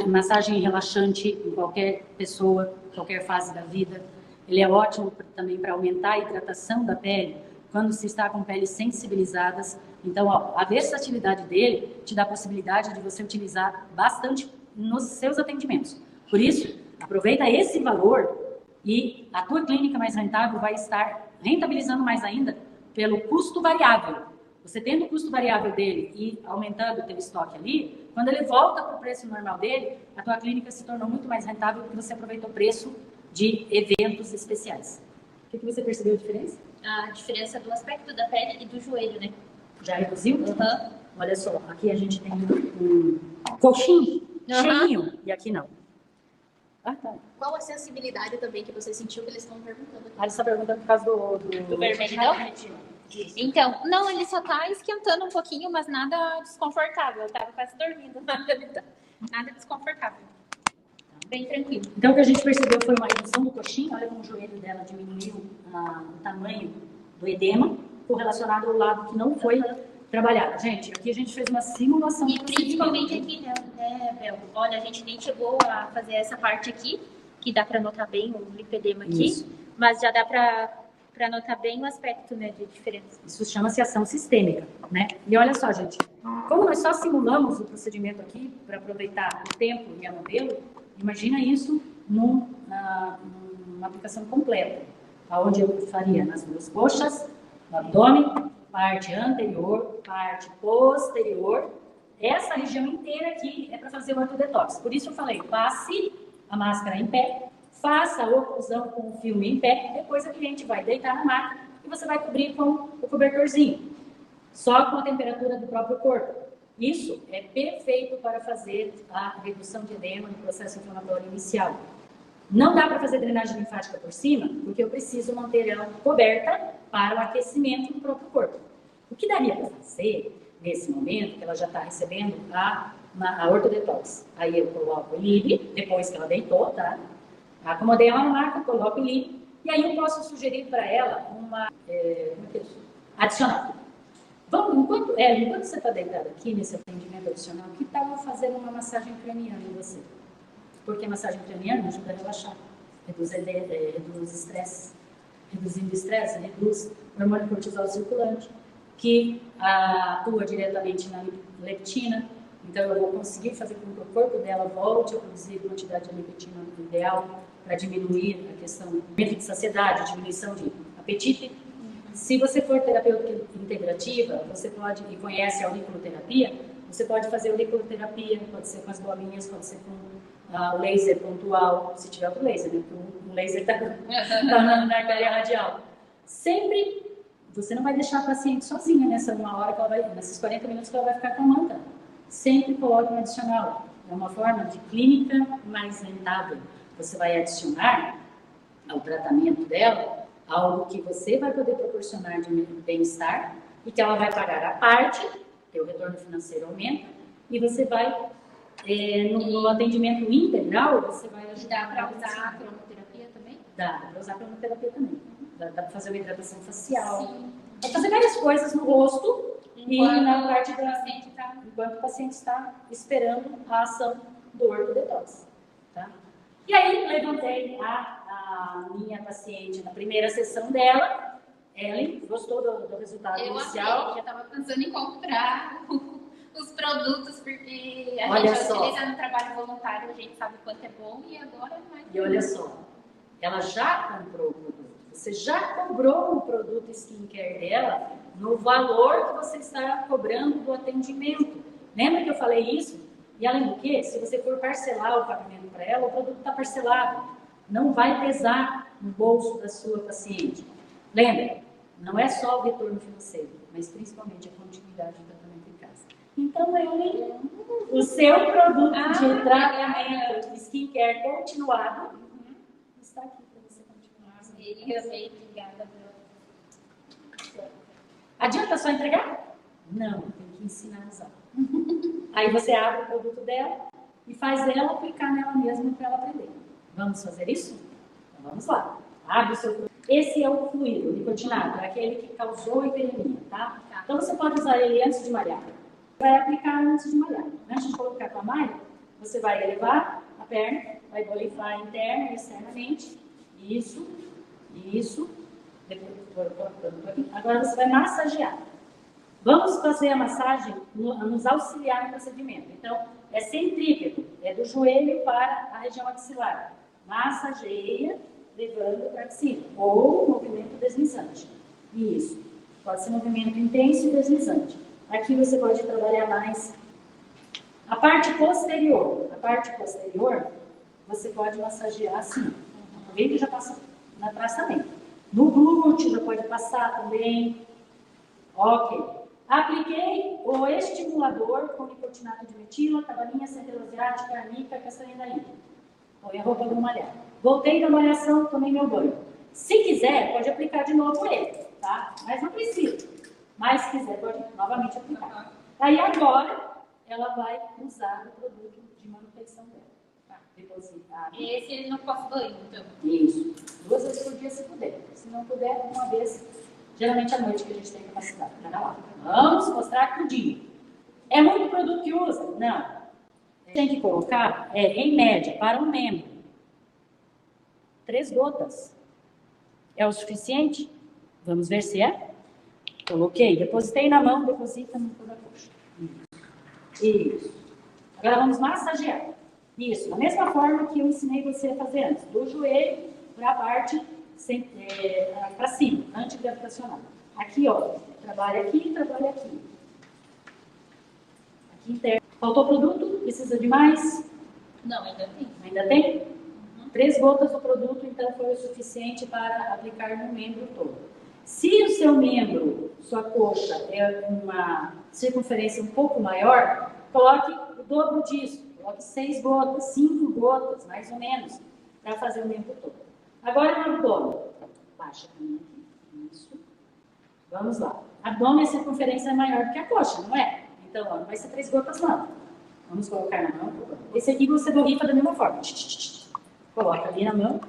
massagem relaxante em qualquer pessoa, qualquer fase da vida, ele é ótimo também para aumentar a hidratação da pele, quando se está com peles sensibilizadas. Então, ó, a versatilidade dele te dá a possibilidade de você utilizar bastante nos seus atendimentos. Por isso, aproveita esse valor E a tua clínica mais rentável vai estar rentabilizando mais ainda pelo custo variável. Você tendo o custo variável dele e aumentando o teu estoque ali, quando ele volta para o preço normal dele, a tua clínica se tornou muito mais rentável porque você aproveitou o preço de eventos especiais. O que você percebeu a diferença? A diferença do aspecto da pele e do joelho, né? Já reduziu? Uhum. Olha só, aqui a gente tem um colchinho cheinho e aqui não. Ah, tá. Qual a sensibilidade também que você sentiu que eles estão perguntando aqui? Ah, eles estão perguntando por causa do vermelho, não? Então, não, ele só tá esquentando um pouquinho, mas nada desconfortável. Eu tava quase dormindo, nada desconfortável. Bem tranquilo. Então, o que a gente percebeu foi uma redução do coxinho. Olha como o joelho dela diminuiu o tamanho do edema, correlacionado ao lado que não foi trabalhado. Gente, aqui a gente fez uma simulação. E principalmente aqui, né, Bel? Olha, a gente nem chegou a fazer essa parte aqui, que dá para notar bem o lipedema aqui, Isso. mas já dá para notar bem o aspecto, né, de diferença. Isso chama-se ação sistêmica, né? E olha só, gente, como nós só simulamos o procedimento aqui para aproveitar o tempo e a modelo, imagina isso numa aplicação completa, onde eu faria nas duas coxas, no abdômen, parte anterior, parte posterior. Essa região inteira aqui é para fazer o ortodetox. Por isso eu falei, passe a máscara em pé, faça a oclusão com o filme em pé, depois a cliente vai deitar na máquina e você vai cobrir com o cobertorzinho, só com a temperatura do próprio corpo. Isso é perfeito para fazer a redução de edema no processo inflamatório inicial. Não dá para fazer drenagem linfática por cima, porque eu preciso manter ela coberta para o aquecimento do próprio corpo. O que daria para fazer nesse momento, que ela já está recebendo a ortodetox? Aí eu coloco o LIB, depois que ela deitou, tá? Acomodei ela na máquina, coloco o LIB, e aí eu posso sugerir para ela uma adicional. Enquanto você está deitado aqui nesse atendimento adicional, que tal eu fazer uma massagem craniana em você? Porque a massagem craniana ajuda a relaxar, reduz estresse. Reduzindo estresse, reduz o hormônio cortisol circulante, que atua diretamente na leptina. Então, eu vou conseguir fazer com que o corpo dela volte a produzir a quantidade de leptina ideal para diminuir a questão de saciedade, diminuição de apetite. Se você for terapeuta integrativa, você pode, e conhece a auriculoterapia, você pode fazer auriculoterapia, pode ser com as bolinhas, pode ser com o laser pontual, se tiver o laser, né? Porque o laser está na artéria radial. Sempre, você não vai deixar a paciente sozinha nessa uma hora que ela vai, nesses 40 minutos que ela vai ficar com a manta. Sempre coloque um adicional. É uma forma de clínica mais rentável. Você vai adicionar ao tratamento dela algo que você vai poder proporcionar de bem-estar e que ela vai pagar a parte, teu retorno financeiro aumenta, e você vai, no atendimento integral, você vai ajudar. Dá para usar a cromoterapia também? Dá para usar a cromoterapia também. Dá para fazer uma hidratação facial. Sim. Dá para fazer várias coisas no rosto Enquanto e na parte o paciente tá... enquanto o paciente está esperando a ação do ortodetox. Tá? E aí, levantei a minha paciente na primeira sessão dela. Ellen gostou do resultado inicial. Eu já estava pensando em comprar os produtos, porque a Olha gente só. utiliza no trabalho voluntário, a gente sabe quanto é bom e agora mais. E olha só, ela já comprou o produto. Você já cobrou o produto skincare dela no valor que você está cobrando do atendimento. Lembra que eu falei isso? E além do que, se você for parcelar o pagamento para ela, o produto está parcelado. Não vai pesar no bolso da sua paciente. Lembra, não é só o retorno financeiro, mas principalmente a continuidade do tratamento em casa. Então, o seu produto de tratamento skincare continuado está aqui para você continuar. Realmente, obrigada. Adianta só entregar? Não, tem que ensinar a usar. Aí você abre o produto dela e faz ela aplicar nela mesma para ela aprender. Vamos fazer isso? Então vamos lá. Abre o seu produto. Esse é o fluido, o nicotinado, é aquele que causou hiperemia, tá? Então você pode usar ele antes de malhar. Vai aplicar antes de malhar. Antes de colocar com a malha, você vai elevar a perna, vai bolifar interna e externamente. Isso. Agora você vai massagear. Vamos fazer a massagem, nos auxiliar no procedimento. Então, é centrípeto, é do joelho para a região axilar. Massageia levando para cima, ou movimento deslizante. Isso. Pode ser movimento intenso e deslizante. Aqui você pode trabalhar mais a parte posterior. A parte posterior, você pode massagear assim. Vem que já passa na trás também. No glúteo já pode passar também. Ok. Apliquei o estimulador com nicotinato de metila, cabalinha, centela asiática, arnica, castanha da Índia. Põe a roupa do malhar. Voltei da malhação, tomei meu banho. Se quiser, pode aplicar de novo ele, tá? Mas não precisa. Mas se quiser, pode novamente aplicar. Aí agora, ela vai usar o produto de manutenção dela. Tá? Depositar. E esse ele não passa banho, então? Isso. 2 vezes por dia se puder. Se não puder, uma vez, geralmente à noite que a gente tem capacidade. Tá? Vamos mostrar tudinho. É muito produto que usa? Não. Tem que colocar, em média, para um membro, 3 gotas. É o suficiente? Vamos ver se é. Coloquei, depositei na mão, deposita no toda a coxa. Isso. Agora vamos massagear. Isso, da mesma forma que eu ensinei você a fazer antes. Do joelho para a parte para cima, antigravitacional. Aqui, ó, trabalha aqui. Aqui interno. Faltou produto? Precisa de mais? Não, ainda tem. Ainda tem? 3 gotas do produto, então, foi o suficiente para aplicar no membro todo. Se o seu membro, sua coxa, é uma circunferência um pouco maior, coloque o dobro disso. Coloque 6 gotas, 5 gotas, mais ou menos, para fazer o membro todo. Agora no abdômen. Baixa aqui. Isso. Vamos lá. Abdômen, a circunferência é maior do que a coxa, não é? Então, ó, não vai ser 3 gotas, não. Vamos colocar na mão. Esse aqui você borrifa da mesma forma. Coloca ali na mão.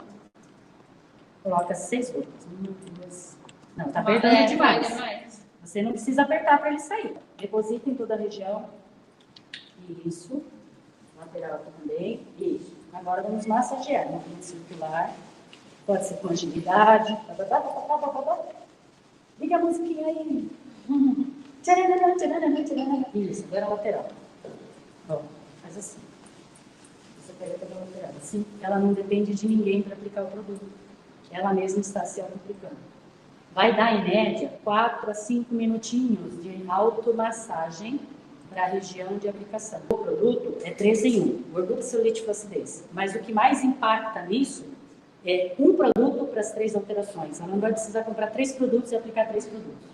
Coloca 6 gotas. 1, 2. Não, tá apertando demais. Você não precisa apertar para ele sair. Deposita em toda a região. Isso. Lateral também. Isso. Agora vamos massagear. Movimento circular. Pode ser com agilidade. Liga a musiquinha aí. Isso, agora a lateral. Ó, faz assim. Você pega pela lateral. Assim, ela não depende de ninguém para aplicar o produto. Ela mesma está se auto-aplicando. Vai dar, em média, 4 a 5 minutinhos de automassagem para a região de aplicação. O produto é 3 em 1, gordura, celulite e flacidez. Mas o que mais impacta nisso é um produto para as 3 alterações. Ela não vai precisar comprar 3 produtos e aplicar 3 produtos.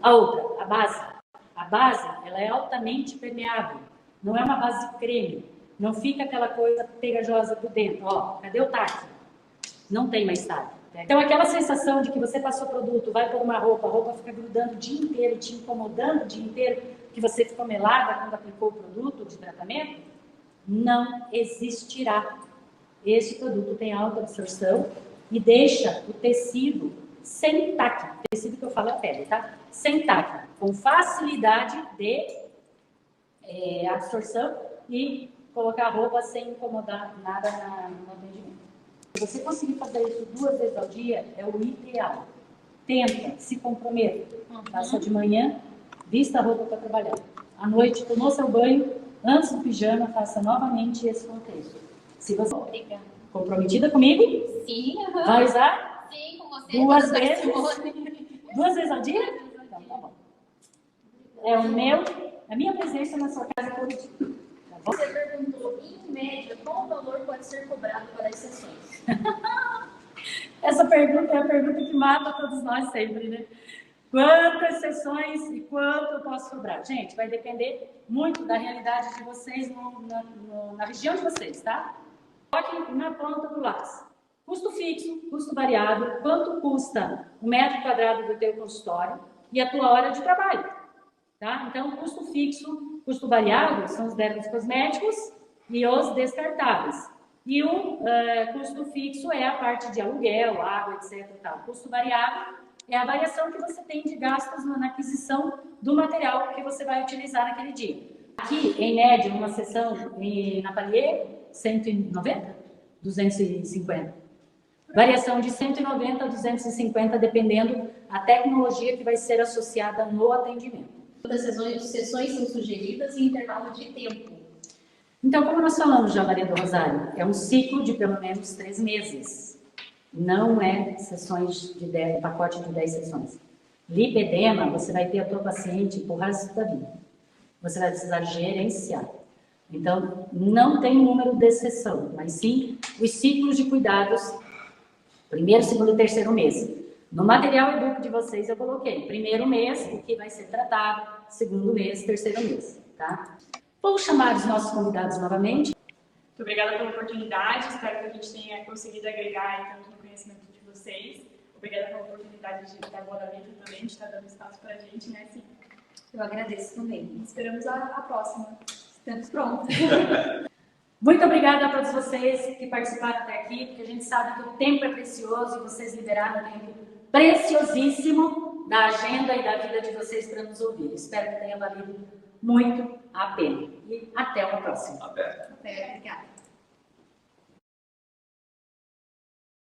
A outra, a base. A base, ela é altamente permeável. Não é uma base creme. Não fica aquela coisa pegajosa por dentro. Ó, cadê o taque? Não tem mais taque. Então, aquela sensação de que você passou produto, vai pôr uma roupa, a roupa fica grudando o dia inteiro, te incomodando o dia inteiro, que você ficou melada quando aplicou o produto de tratamento, não existirá. Esse produto tem alta absorção e deixa o tecido sem taque. O tecido que eu falo é a pele, tá? Sem taque, com facilidade de absorção e colocar a roupa sem incomodar nada no atendimento. Se você conseguir fazer isso 2 vezes ao dia, é o ideal. Tenta, se comprometa. Faça de manhã, vista a roupa para trabalhar. À noite, tomou seu banho, antes do pijama, faça novamente esse contexto. Se você é comprometida comigo, Sim, vai usar sim, com você. 2 vezes. 2 vezes ao dia? Então, tá bom. É a minha presença na sua casa todo dia. Tá bom? Você perguntou, em média, qual o valor pode ser cobrado para as sessões? Essa pergunta é a pergunta que mata todos nós sempre, né? Quantas sessões e quanto eu posso cobrar? Gente, vai depender muito da realidade de vocês na região de vocês, tá? Coloque na ponta do lápis. Custo fixo, custo variável, quanto custa o metro quadrado do teu consultório e a tua hora de trabalho, tá? Então, custo fixo, custo variável são os débitos cosméticos e os descartáveis. E o custo fixo é a parte de aluguel, água, etc. Tal. O custo variável é a variação que você tem de gastos na aquisição do material que você vai utilizar naquele dia. Aqui, em média, uma sessão na Palier, 190, 250. Variação de 190 a 250, dependendo da tecnologia que vai ser associada no atendimento. Todas as sessões são sugeridas em intervalo de tempo. Então, como nós falamos já, Maria do Rosário, é um ciclo de pelo menos 3 meses. Não é sessões de 10, pacote de 10 sessões. Lipedema, você vai ter a tua paciente pro resto da vida. Você vai precisar gerenciar. Então, não tem número de sessão, mas sim os ciclos de cuidados, primeiro, segundo e terceiro mês. No material Educo de vocês eu coloquei, primeiro mês, o que vai ser tratado, segundo mês, terceiro mês, tá? Vou chamar os nossos convidados novamente. Muito obrigada pela oportunidade, espero que a gente tenha conseguido agregar tanto no conhecimento de vocês. Obrigada pela oportunidade de estar boa da vida também, de estar dando espaço para a gente, né, Sim? Eu agradeço também. Esperamos a próxima. Estamos prontos. Muito obrigada a todos vocês que participaram até aqui, porque a gente sabe que o tempo é precioso e vocês liberaram um tempo preciosíssimo da agenda e da vida de vocês para nos ouvir. Espero que tenha valido muito a pena. E até uma próxima. Obrigada.